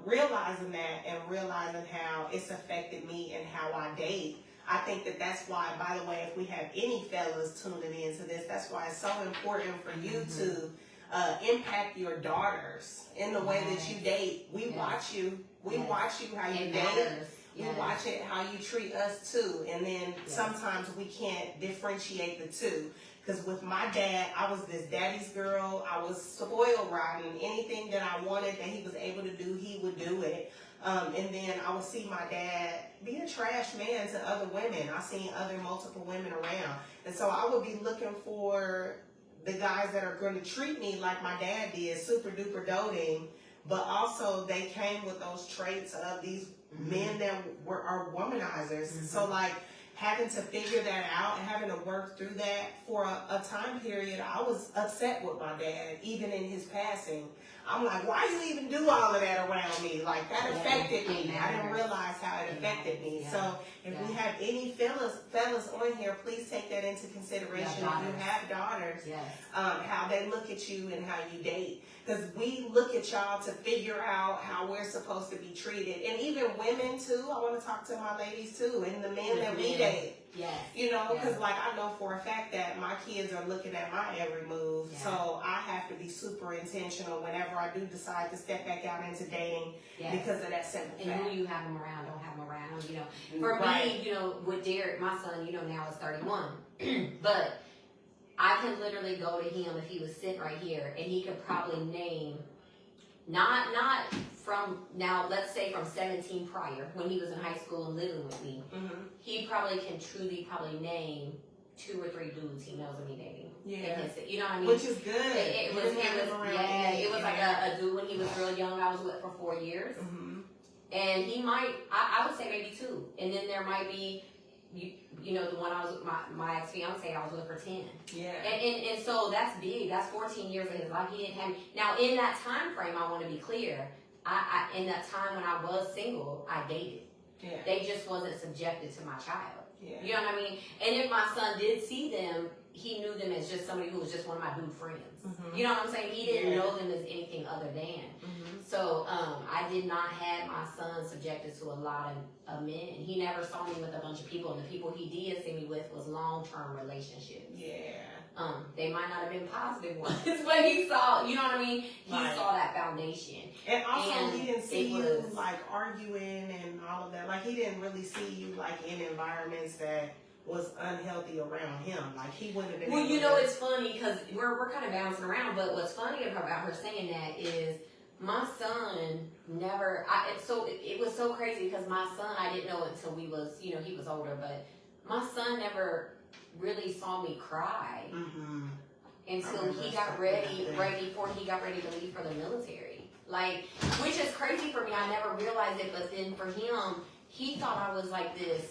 realizing that and realizing how it's affected me and how I date, I think that's why, by the way, if we have any fellas tuning into this, that's why it's so important for you to impact your daughters in the way that you date. We watch you. We watch you how you date. We watch it how you treat us too, and then sometimes we can't differentiate the two. Because with my dad, I was this daddy's girl. I was spoiled rotten. Anything that I wanted that he was able to do, he would do it. And then I would see my dad be a trash man to other women. I seen other multiple women around, and so I would be looking for the guys that are going to treat me like my dad did, super duper doting. But also they came with those traits of these men that are womanizers. So like having to figure that out and having to work through that for a time period, I was upset with my dad, even in his passing. I'm like, why you even do all of that around me? Like that affected me. I didn't realize how it affected me. So if we have any fellas on here, please take that into consideration. If you have daughters, how they look at you and how you date. Because we look at y'all to figure out how we're supposed to be treated. And even women too. I want to talk to my ladies too. And the men that we date. You know, because like I know for a fact that my kids are looking at my every move. So I have to be super intentional whenever I do decide to step back out into dating because of that simple fact. And who you have them around, don't have them around. You know, for me, you know, with Derek, my son, you know, now is 31. But I can literally go to him if he was sitting right here, and he could probably name, not from now, let's say from 17 prior, when he was in high school and living with me, he probably can truly name 2 or 3 dudes he knows of me dating. You know what I mean? Which is good. It was like a dude when he was real young I was with for 4 years. And he might, I would say maybe 2. And then there might be, you know, the one I was with, my ex-fiance, I was with for 10. And so that's big. That's 14 years of his life. He didn't have, now in that time frame, I want to be clear, I in that time when I was single, I dated. They just wasn't subjected to my child. You know what I mean? And if my son did see them, he knew them as just somebody who was just one of my dude friends. You know what I'm saying? He didn't know them as anything other than. So I did not have my son subjected to a lot of men. He never saw me with a bunch of people, and the people he did see me with was long-term relationships. They might not have been positive ones, but he saw, you know what I mean? He saw that foundation. And also he didn't see you like arguing and all of that. Like he didn't really see you like in environments that was unhealthy around him. Like he wouldn't have been. Well, you know, it's funny because we're kind of bouncing around, but what's funny about her saying that is my son never, it was so crazy because my son, I didn't know until we was, you know, he was older, but my son never really saw me cry until he got ready, right before he got ready to leave for the military. Like, which is crazy for me. I never realized it, but then for him, he thought I was like this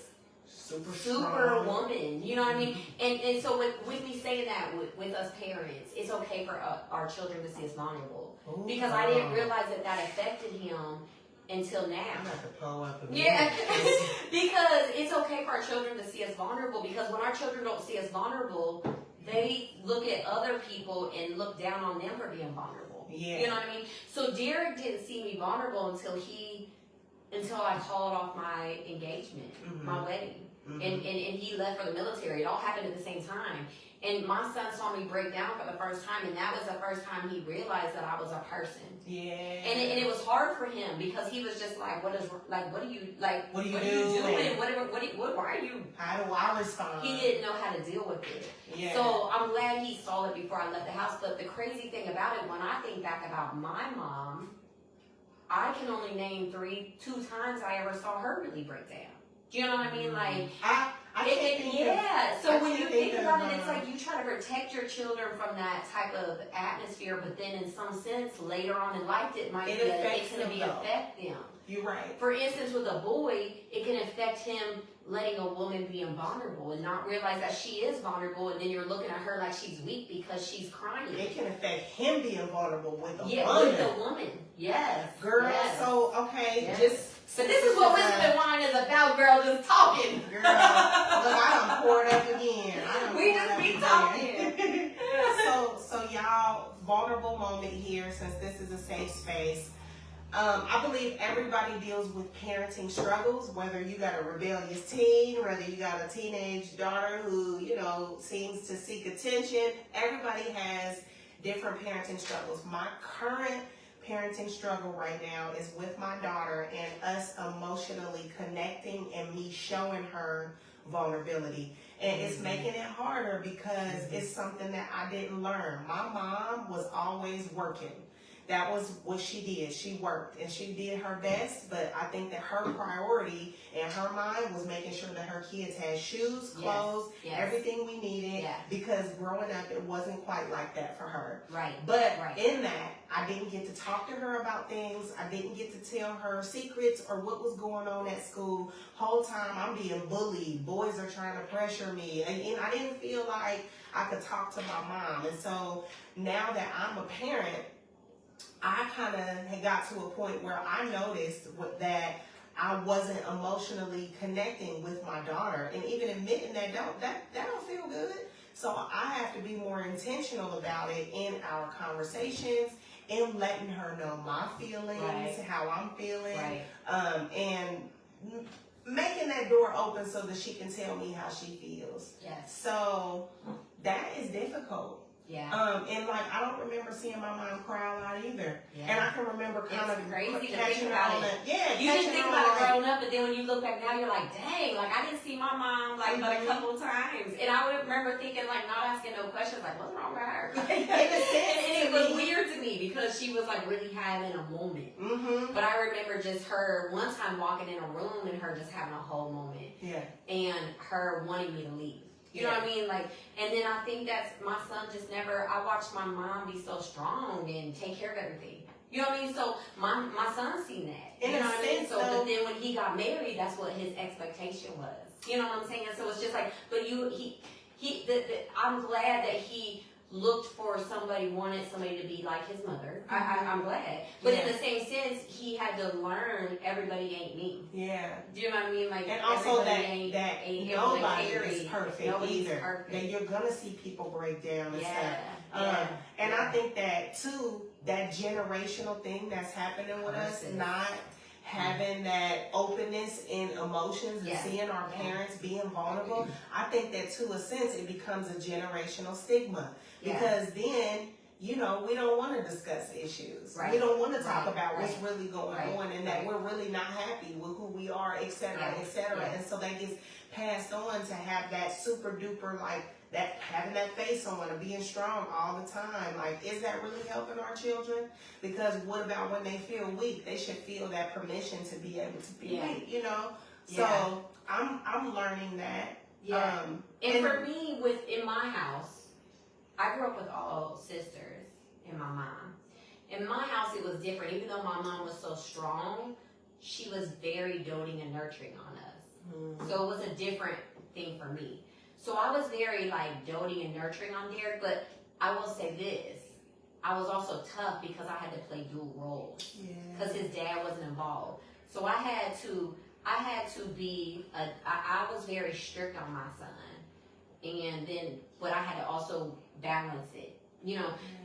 super woman, you know what I mean? And so with me saying that with us parents, it's okay for our children to see us vulnerable. Because I didn't realize that affected him until now. I'm have to pull up a because it's okay for our children to see us vulnerable, because when our children don't see us vulnerable, they look at other people and look down on them for being vulnerable. You know what I mean? So Derek didn't see me vulnerable until he until I called off my engagement, my wedding. And he left for the military. It all happened at the same time. And my son saw me break down for the first time, and that was the first time he realized that I was a person. Yeah. And it was hard for him because he was just like, what are you doing? Why are you? How do I respond? He didn't know how to deal with it. Yeah. So I'm glad he saw it before I left the house. But the crazy thing about it, when I think back about my mom, I can only name 2 times I ever saw her really break down. Do you know what I mean? Like, So when you think about it, it's like you try to protect your children from that type of atmosphere, but then in some sense, later on in life, it's going to affect them. You're right. For instance, with a boy, it can affect him letting a woman be vulnerable and not realize that she is vulnerable, and then you're looking at her like she's weak because she's crying. It can affect him being vulnerable with a woman. Yeah, with the woman. Yes. Girl, yes. So, okay, yes. So this is what Wisdom and Wine is about, girl, just talking. Girl, look, I done poured up again. We just be talking. So y'all, vulnerable moment here, since this is a safe space. I believe everybody deals with parenting struggles, whether you got a rebellious teen, whether you got a teenage daughter who, seems to seek attention. Everybody has different parenting struggles. My current parenting struggle right now is with my daughter and us emotionally connecting and me showing her vulnerability. And it's making it harder because it's something that I didn't learn. My mom was always working. That was what she did. She worked and she did her best, but I think that her priority in her mind was making sure that her kids had shoes, clothes, everything we needed, because growing up it wasn't quite like that for her. Right. But in that, I didn't get to talk to her about things. I didn't get to tell her secrets or what was going on at school. Whole time I'm being bullied. Boys are trying to pressure me. And I didn't feel like I could talk to my mom. And so now that I'm a parent, I kind of had got to a point where I noticed that I wasn't emotionally connecting with my daughter, and even admitting that don't feel good. So I have to be more intentional about it in our conversations, in letting her know my feelings, how I'm feeling, and making that door open so that she can tell me how she feels. Yes. So that is difficult. Yeah. And I don't remember seeing my mom cry a lot either. Yeah. And I can remember kind of crazy catching on it. Yeah. You didn't think about it growing up, but then when you look back now, you're like, dang, I didn't see my mom but a couple of times. And I would remember thinking not asking no questions, what's wrong with her? And it was weird to me because she was really having a moment. Mm-hmm. But I remember just her one time walking in a room and her just having a whole moment. Yeah. And her wanting me to leave. You know what I mean? And then I think that's my son just never, I watched my mom be so strong and take care of everything. You know what I mean? So my son seen that. You know what I mean? So, but then when he got married, that's what his expectation was. You know what I'm saying? So it's just I'm glad that he looked for wanted somebody to be like his mother. I'm glad. But in the same sense, he had to learn everybody ain't me. Yeah. Do you know what I mean? And also that nobody is perfect either. Perfect. That you're going to see people break down and stuff. And I think that too, that generational thing that's happening with us, not having that openness in emotions and seeing our parents being vulnerable, I think that to a sense it becomes a generational stigma. Because then, we don't want to discuss issues. Right. We don't want to talk about what's really going on and that we're really not happy with who we are, et cetera, et cetera. And so that gets passed on to have that super duper, that having that face on and being strong all the time. Is that really helping our children? Because what about when they feel weak? They should feel that permission to be able to be weak, So I'm learning that. Yeah. And for me, in my house, I grew up with all sisters and my mom. In my house, it was different. Even though my mom was so strong, she was very doting and nurturing on us. Mm. So it was a different thing for me. So I was very doting and nurturing on Derek, but I will say this. I was also tough because I had to play dual roles. Because his dad wasn't involved. So I had to be, I was very strict on my son. But I had to also balance it,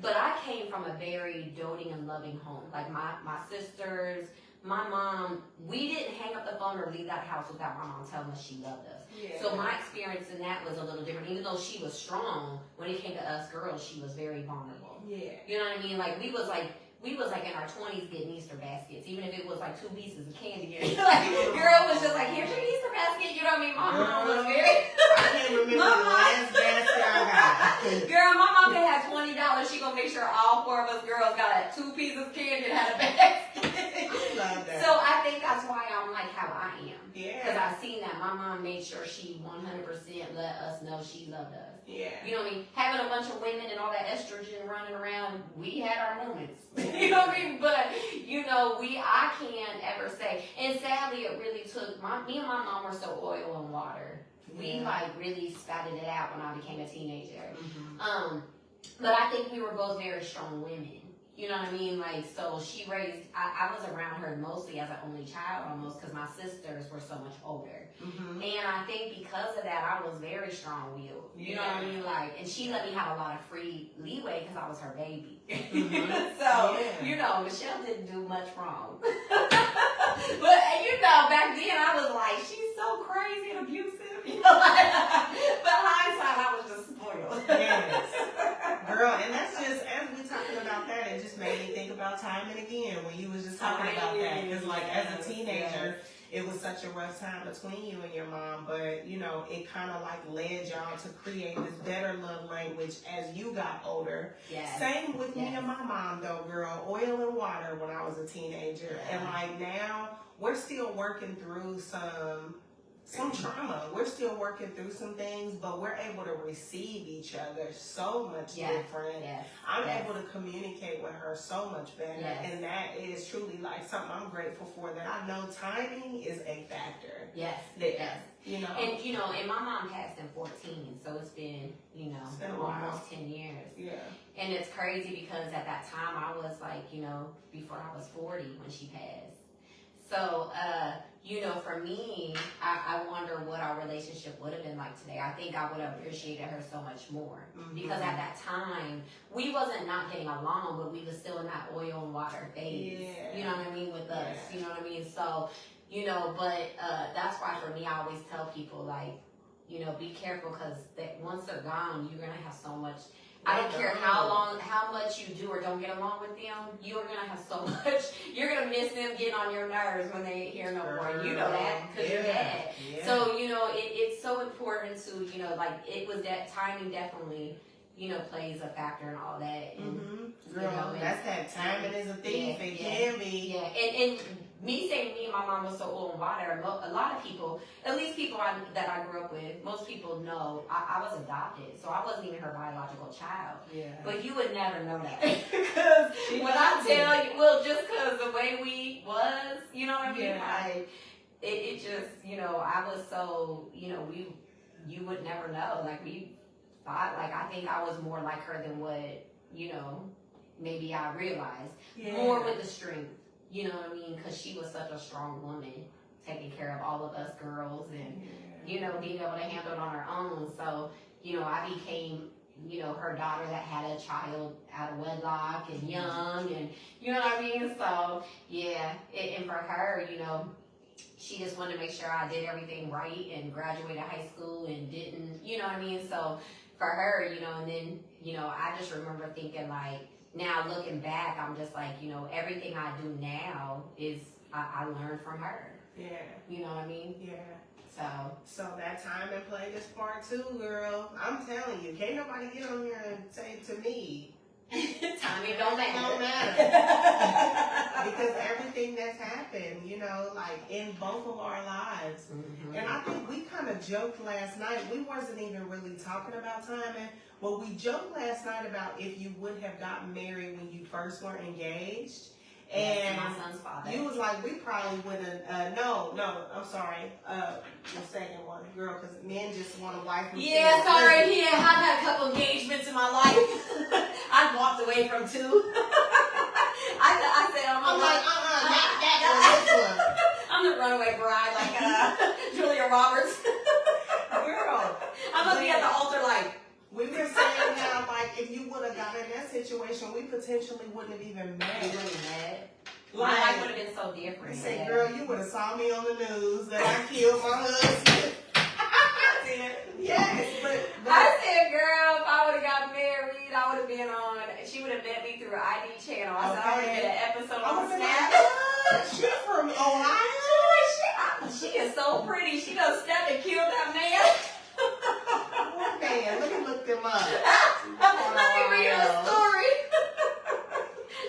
But I came from a very doting and loving home. My sisters, my mom, we didn't hang up the phone or leave that house without my mom telling us she loved us. Yeah. So my experience in that was a little different. Even though she was strong, when it came to us girls, she was very vulnerable. Yeah. You know what I mean? Like we was like in our 20s getting Easter baskets, even if it was like 2 pieces of candy. Like girl was just like, here's your Easter basket. You know what I mean? My mom was very. I can't remember the last basket I got. Girl, my mom could have $20. She gonna make sure all 4 of us girls got 2 pieces of candy and had a basket. I love that. So I think that's why I'm like how I am. Yeah. Because I seen that my mom made sure she 100% let us know she loved us. Yeah. You know what I mean? Having a bunch of women and all that estrogen running around, we had our moments. You know what I mean? But, you know, I can't ever say. And sadly, it really took, me and my mom were so oil and water. We, like, really spatted it out when I became a teenager. Mm-hmm. But I think we were both very strong women. You know what I mean? Like, so she raised, I was around her mostly as an only child almost because my sisters were so much older. Mm-hmm. And I think because of that, I was very strong-willed. You know what I mean? Like, and she let me have a lot of free leeway because I was her baby. Mm-hmm. So, you know, Michelle didn't do much wrong. But, you know, back then I was like, she's so crazy and abusive. You know, but hindsight, I was just spoiled. Yes. Girl, and that's just, as we talking about that, it just made me think about Time and Again when you was just talking about that. Because, like, as a teenager, it was such a rough time between you and your mom, but, you know, it kind of, like, led y'all to create this better love language as you got older. Yes. Same with me and my mom, though, girl. Oil and water when I was a teenager. And, like, now, we're still working through some trauma. We're still working through some things, but we're able to receive each other so much different. Yes. I'm able to communicate with her so much better, and that is truly like something I'm grateful for. That I know timing is a factor. Yes. That, Yes. you know. And you know, and my mom passed in 14, so it's been, you know, It's been a while. almost 10 years. Yeah. And it's crazy because at that time I was like, you know, before I was 40 when she passed. So, you know, for me, I wonder what our relationship would have been like today. I think I would have appreciated her so much more. Mm-hmm. Because at that time, we wasn't not getting along, but we was still in that oil and water phase. Yeah. You know what I mean, with us. You know what I mean? So, you know, but that's why for me, I always tell people, like, you know, be careful because once they're gone, you're going to have so much. I don't care how much you do or don't get along with them, you're going to have so much. You're going to miss them getting on your nerves when they ain't here no more. You know that because you're dead. Yeah. So, you know, it's so important to, you know, like it was that timing definitely, you know, plays a factor in all that. And, Girl, you know, that's that timing is a thief. It can be. Yeah, and me saying me and my mom was so oil and water, a lot of people, at least people that I grew up with, most people know I was adopted, so I wasn't even her biological child. Yeah. But you would never know that. Because when I tell you, well, just because the way we was, you know what I mean? Yeah. Like, it just, you know, I was so, you know, you would never know. Like, we thought, like, I think I was more like her than what, you know, maybe I realized. Yeah. More with the strength. You know what I mean? Because she was such a strong woman, taking care of all of us girls and, you know, being able to handle it on her own. So, you know, I became, you know, her daughter that had a child out of wedlock and young and, you know what I mean? So, yeah. And for her, you know, she just wanted to make sure I did everything right and graduated high school and didn't, you know what I mean? So, for her, you know, and then, you know, I just remember thinking, like, now looking back, I'm just like, you know, everything I do now is I learned from her. Yeah. You know what I mean? Yeah. So that time and play this part too, girl. I'm telling you, can't nobody get on here and say to me, timing don't matter. Don't matter. Because everything that's happened, you know, like in both of our lives. Mm-hmm. And I think we kind of joked last night. We wasn't even really talking about timing. Well, we joked last night about if you would have gotten married when you first were engaged. And my son's father. You was like, we probably wouldn't, no, I'm sorry, the second one, girl, because men just want to wife. Yeah, sorry, yeah, I've had a couple engagements in my life. I've walked away from 2. I said, I'm like, that one. I'm the runaway bride, like Julia Roberts. Girl. I'm going to be at the altar like. We were saying how, like, if you would have gotten in that situation, we potentially wouldn't have even met. We wouldn't have met. My life would have been so different. I said, girl, you would have saw me on the news that I killed my husband. Yes, but I said, girl, if I would have got married, I would have been on. She would have met me through an ID channel. I said, I would have been an episode on Snap. She's from Ohio. She is so pretty. She done stepped and killed that man. What man? Let me look them up. Let me read her story.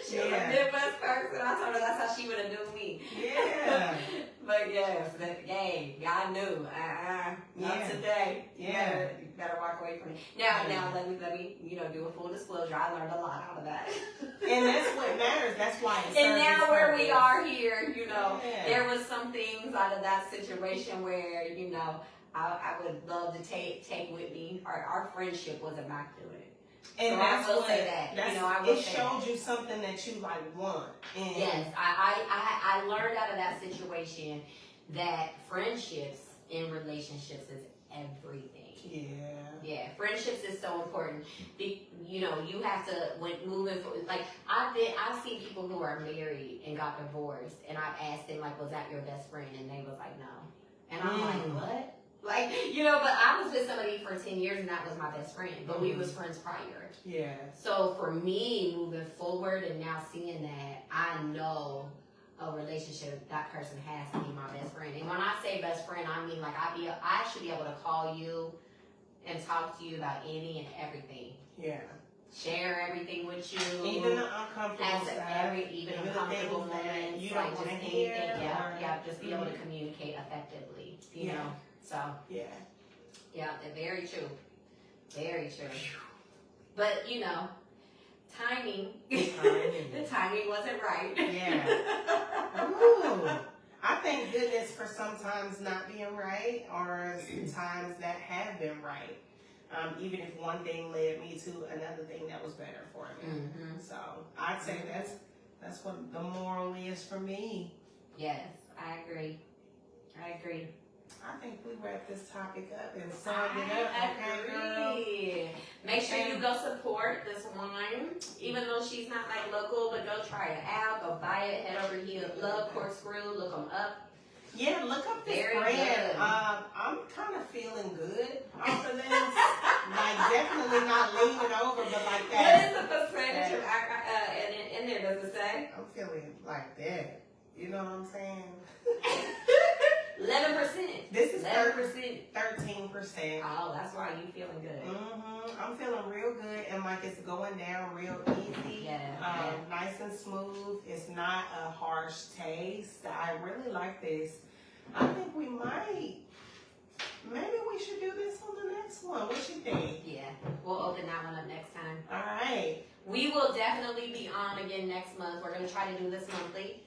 She was a Yeah. Midwest person. I told her that's how she would have knew me. Yeah. But yes, that gang, I knew. Not Yeah. today. Yeah. You better walk away from me. Now, let me, do a full disclosure. I learned a lot out of that. And that's what matters. That's why it's And now where we are here, Yeah. there was some things out of that situation where, I would love to take with me. Our friendship was immaculate. And So that's I will what, say that. that's, I will it say showed that. you something that you like want. And Yes, I learned out of that situation that friendships in relationships is everything. Yeah, friendships is so important. You have to when moving forward. Like I've seen people who are married and got divorced, and I've asked them like, "Was that your best friend?" And they was like, "No." And I'm like, "What?" Like, but I was with somebody for 10 years, and that was my best friend. But we was friends prior. Yeah. So for me, moving forward and now seeing that, I know a relationship that person has to be my best friend. And when I say best friend, I mean like I should be able to call you and talk to you about any and everything. Yeah. Share everything with you. Even the uncomfortable As stuff. even the uncomfortable things that moments. you don't like want to just hear. anything. Or, Just be able to communicate effectively. You Yeah. know. So Yeah. yeah, very true. Very true. But timing. The timing wasn't right. Yeah. Ooh. I thank goodness for sometimes not being right or times that have been right. Even if one thing led me to another thing that was better for me. Mm-hmm. So I'd say that's what the moral is for me. Yes, I agree. I think we wrapped this topic up and summed it up. I Okay, girl. agree. Make sure you go support this wine, even though she's not like local, but go try it out. Go buy it. Head over here. Love Corkscrew. Look them up. Yeah, look up this Very brand. good. I'm kind of feeling good off of this. Like definitely not leaning over, but like What that. is the percentage of in there? Does it say? I'm feeling like that. You know what I'm saying? 11%. This is 11%. 13%. Oh, that's why you feeling good. I'm feeling real good, and like it's going down real easy. Yeah. Nice and smooth. It's not a harsh taste. I really like this. I think maybe we should do this on the next one. What you think? Yeah. We'll open that one up next time. All right. We will definitely be on again next month. We're going to try to do this monthly.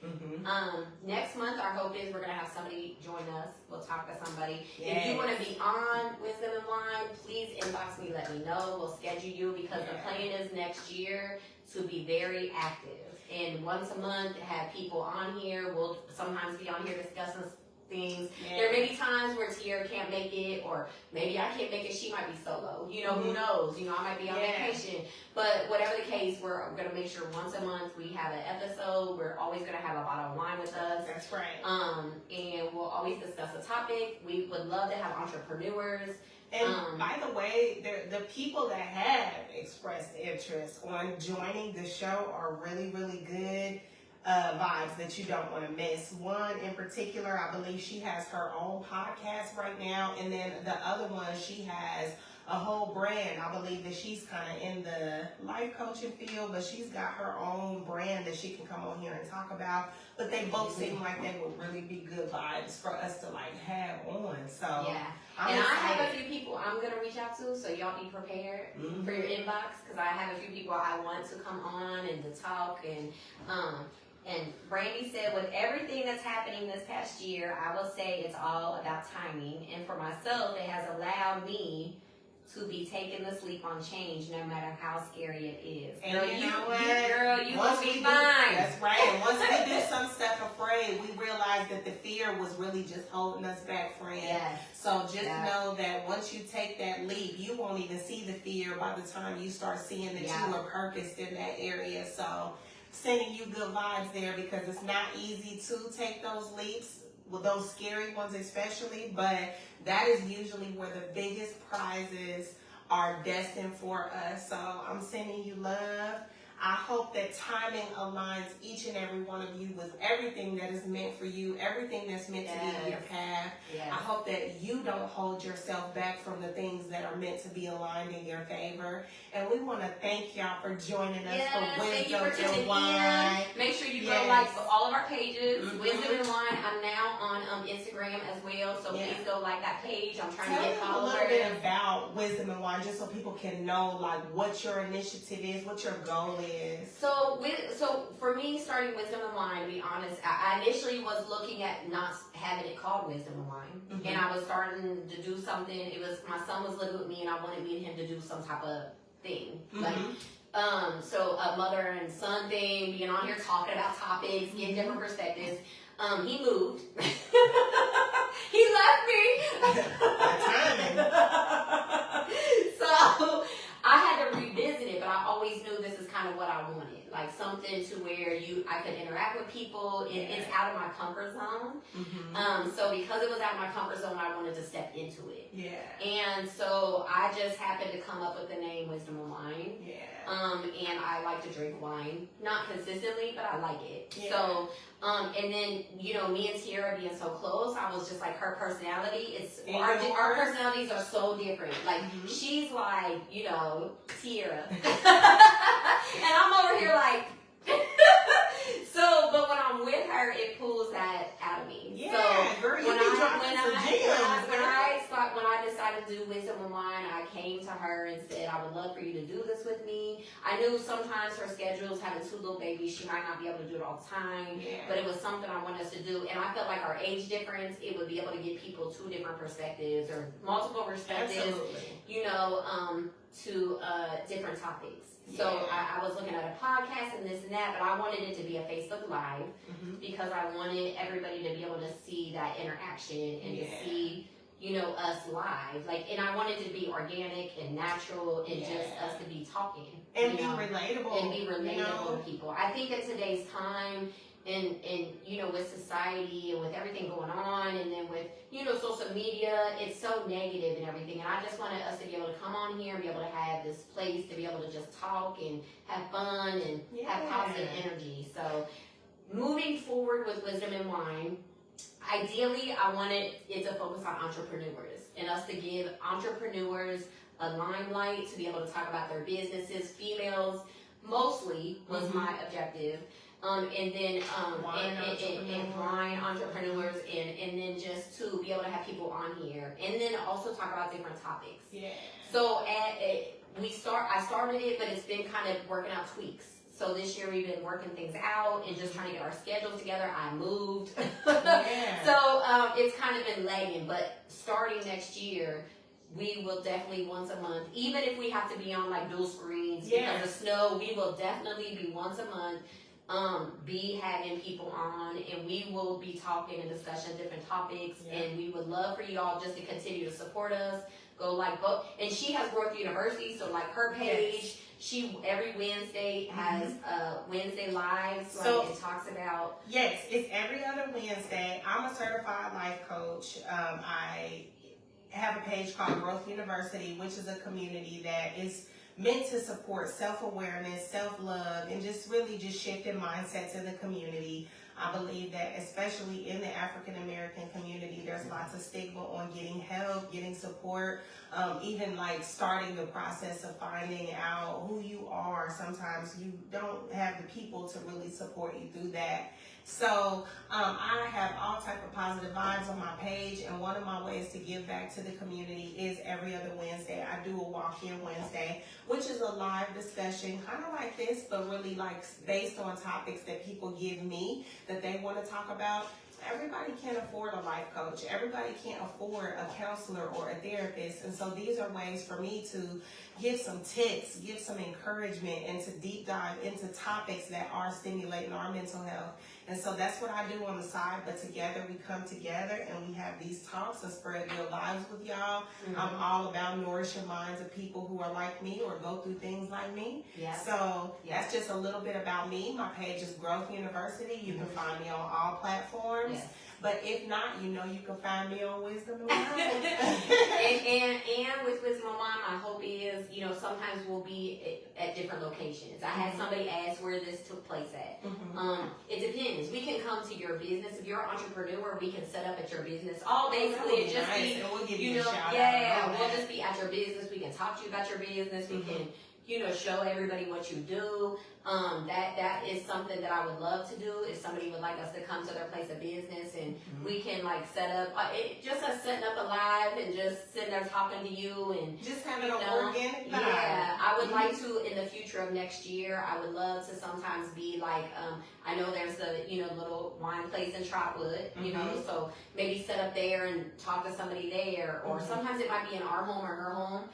Next month, our hope is we're going to have somebody join us. We'll talk to somebody. Yes. If you want to be on Wisdom and Wine, please inbox me, let me know. We'll schedule you because the plan is next year to be very active. And once a month, have people on here. We'll sometimes be on here discussing things. Yeah. There may be times where Tiara can't make it, or maybe I can't make it. She might be solo. Who knows? I might be on vacation. But whatever the case, we're going to make sure once a month we have an episode. We're always going to have a bottle of wine with us. That's right. And we'll always discuss a topic. We would love to have entrepreneurs. And by the way, the people that have expressed interest on joining the show are really, really good. Vibes that you don't want to miss. One in particular, I believe she has her own podcast right now, and then the other one, she has a whole brand. I believe that she's kind of in the life coaching field, but she's got her own brand that she can come on here and talk about. But they both seem like they would really be good vibes for us to like have on. So yeah, I'm and excited. I have a few people I'm gonna reach out to, so y'all be prepared for your inbox because I have a few people I want to come on and to talk and Brandy said, with everything that's happening this past year, I will say it's all about timing. And for myself, it has allowed me to be taking the sleep on change, no matter how scary it is. And Girl, you know what? you Once will we be do- fine. That's right. And once we do some stuff afraid, we realize that the fear was really just holding us back, friend. Yes. So just know that once you take that leap, you won't even see the fear by the time you start seeing that you are purposed in that area. So sending you good vibes there, because it's not easy to take those leaps, with those scary ones especially, but that is usually where the biggest prizes are destined for us. So I'm sending you love. I hope that timing aligns each and every one of you with everything that is meant for you, everything that's meant to be in your path. Yes. I hope that you don't hold yourself back from the things that are meant to be aligned in your favor. And we want to thank y'all for joining us for thank you Wisdom for tuning and Wine. in. Make sure you Yes. go like all of our pages, Mhm. Wisdom and Wine. I'm now on Instagram as well, so please go like that page. I'm trying Tell to get them a followers. little bit about Wisdom and Wine, just so people can know like what your initiative is, what your goal is. So for me, starting Wisdom and Wine, to be honest, I initially was looking at not having it called Wisdom and Wine, Mhm. and I was starting to do something. It was my son was living with me, and I wanted me and him to do some type of thing, so a mother and son thing, being on here talking about topics, getting different perspectives. He moved. He left me. So I had to revisit it, but I always knew this is kind of what I wanted, like something to where I could interact with people, and it's out of my comfort zone. So because it was out of my comfort zone, I wanted to step into it. And so I just happened to come up with the name Wisdom and Wine. And I like to drink wine, not consistently, but I like it. So, and then, me and Tiara being so close, I was just like, her personality, our personalities are so different. Like, she's like, Tiara. And I'm over here like, so, but when I'm with her, it pulls that out of me. So when I decided to do Wisdom and Wine, I came to her and said, I would love for you to do this with me. I knew sometimes her schedules, having 2 little babies, she might not be able to do it all the time, but it was something I wanted us to do. And I felt like our age difference, it would be able to give people 2 different perspectives or multiple perspectives, to different topics. So I was looking at a podcast and this and that, but I wanted it to be a Facebook Live because I wanted everybody to be able to see that interaction and to see, us live. And I wanted to be organic and natural and just us to be talking. And be relatable. To people. I think that today's time and with society and with everything going on, and then with, social media, it's so negative and everything. And I just wanted us to be able to come on here and be able to have this place to be able to just talk and have fun and have positive energy. So moving forward with Wisdom and Wine, ideally, I wanted it to focus on entrepreneurs and us to give entrepreneurs a limelight to be able to talk about their businesses. Females mostly was my objective. And then wine entrepreneurs, and then just to be able to have people on here, and then also talk about different topics. So I started it, but it's been kind of working out tweaks. So this year we've been working things out and just trying to get our schedules together. I moved. So it's kind of been lagging, but starting next year, we will definitely once a month, even if we have to be on like dual screens because of snow, we will definitely be once a month, be having people on, and we will be talking and discussing different topics, and we would love for you all just to continue to support us. Go like both, and she has Growth University, so like her page, she every Wednesday has Wednesday lives, so it talks about. Yes, it's every other Wednesday. I'm a certified life coach. I have a page called Growth University, which is a community that is meant to support self-awareness, self-love, and just really just shifting mindsets in the community. I believe that especially in the African American community, there's lots of stigma on getting help, getting support, even like starting the process of finding out who you are. Sometimes you don't have the people to really support you through that. So I have all type of positive vibes on my page, and one of my ways to give back to the community is every other Wednesday. I do a walk-in Wednesday, which is a live discussion, kind of like this, but really like based on topics that people give me that they want to talk about. Everybody can't afford a life coach. Everybody can't afford a counselor or a therapist. And so these are ways for me to give some tips, give some encouragement, and to deep dive into topics that are stimulating our mental health And so that's what I do on the side, but together we come together and we have these talks and spread your lives with y'all. I'm all about nourishing minds of people who are like me or go through things like me. Yeah. So that's just a little bit about me. My page is Growth University. You can find me on all platforms. Yes. But if not, you can find me on Wisdom and Wine. and with Wisdom and Wine, my hope is, sometimes we'll be at different locations. I had somebody ask where this took place at. It depends. We can come to your business. If you're an entrepreneur, we can set up at your business. All basically, it just nice. be, And we'll give you a shout yeah, out. we'll just be at your business. We can talk to you about your business. We can, show everybody what you do. That is something that I would love to do. If somebody would like us to come to their place of business and we can set up, just us setting up a live and just sitting there talking to you and just having an organic vibe. Yeah, I would like to in the future of next year. I would love to sometimes be I know there's the little wine place in Trotwood, so maybe set up there and talk to somebody there, or sometimes it might be in our home or her home.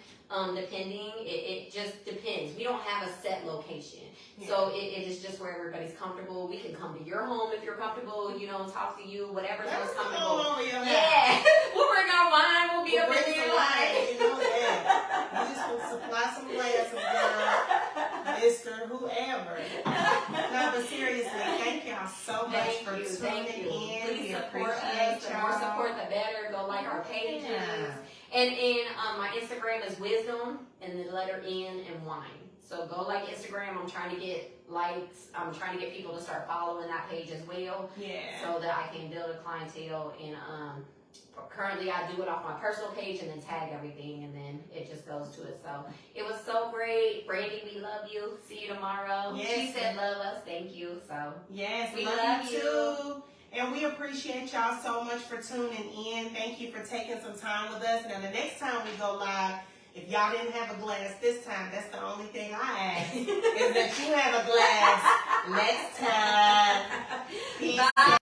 Depending, it just depends. We don't have a set location. Yeah. So it is just where everybody's comfortable. We can come to your home if you're comfortable, talk to you, whatever's most comfortable. Yeah. We'll bring our wine, we'll be up in there. You know that. You just will supply some glasses, girl, Mr. Whoever. No, but seriously, thank y'all so much for tuning in. Please We support appreciate us. The more y'all. support, the better. Go like our pages. Yeah. And my Instagram is wisdom and the letter N and wine. So go like Instagram. I'm trying to get likes. I'm trying to get people to start following that page as well. Yeah. So that I can build a clientele. And currently I do it off my personal page and then tag everything, and then it just goes to it. So it was so great. Brandy, we love you. See you tomorrow. Yes. She said love us. Thank you. So Yes, we love love you too. And we appreciate y'all so much for tuning in. Thank you for taking some time with us. And the next time we go live, if y'all didn't have a glass this time, that's the only thing I ask, is that you have a glass next time. Peace. Bye.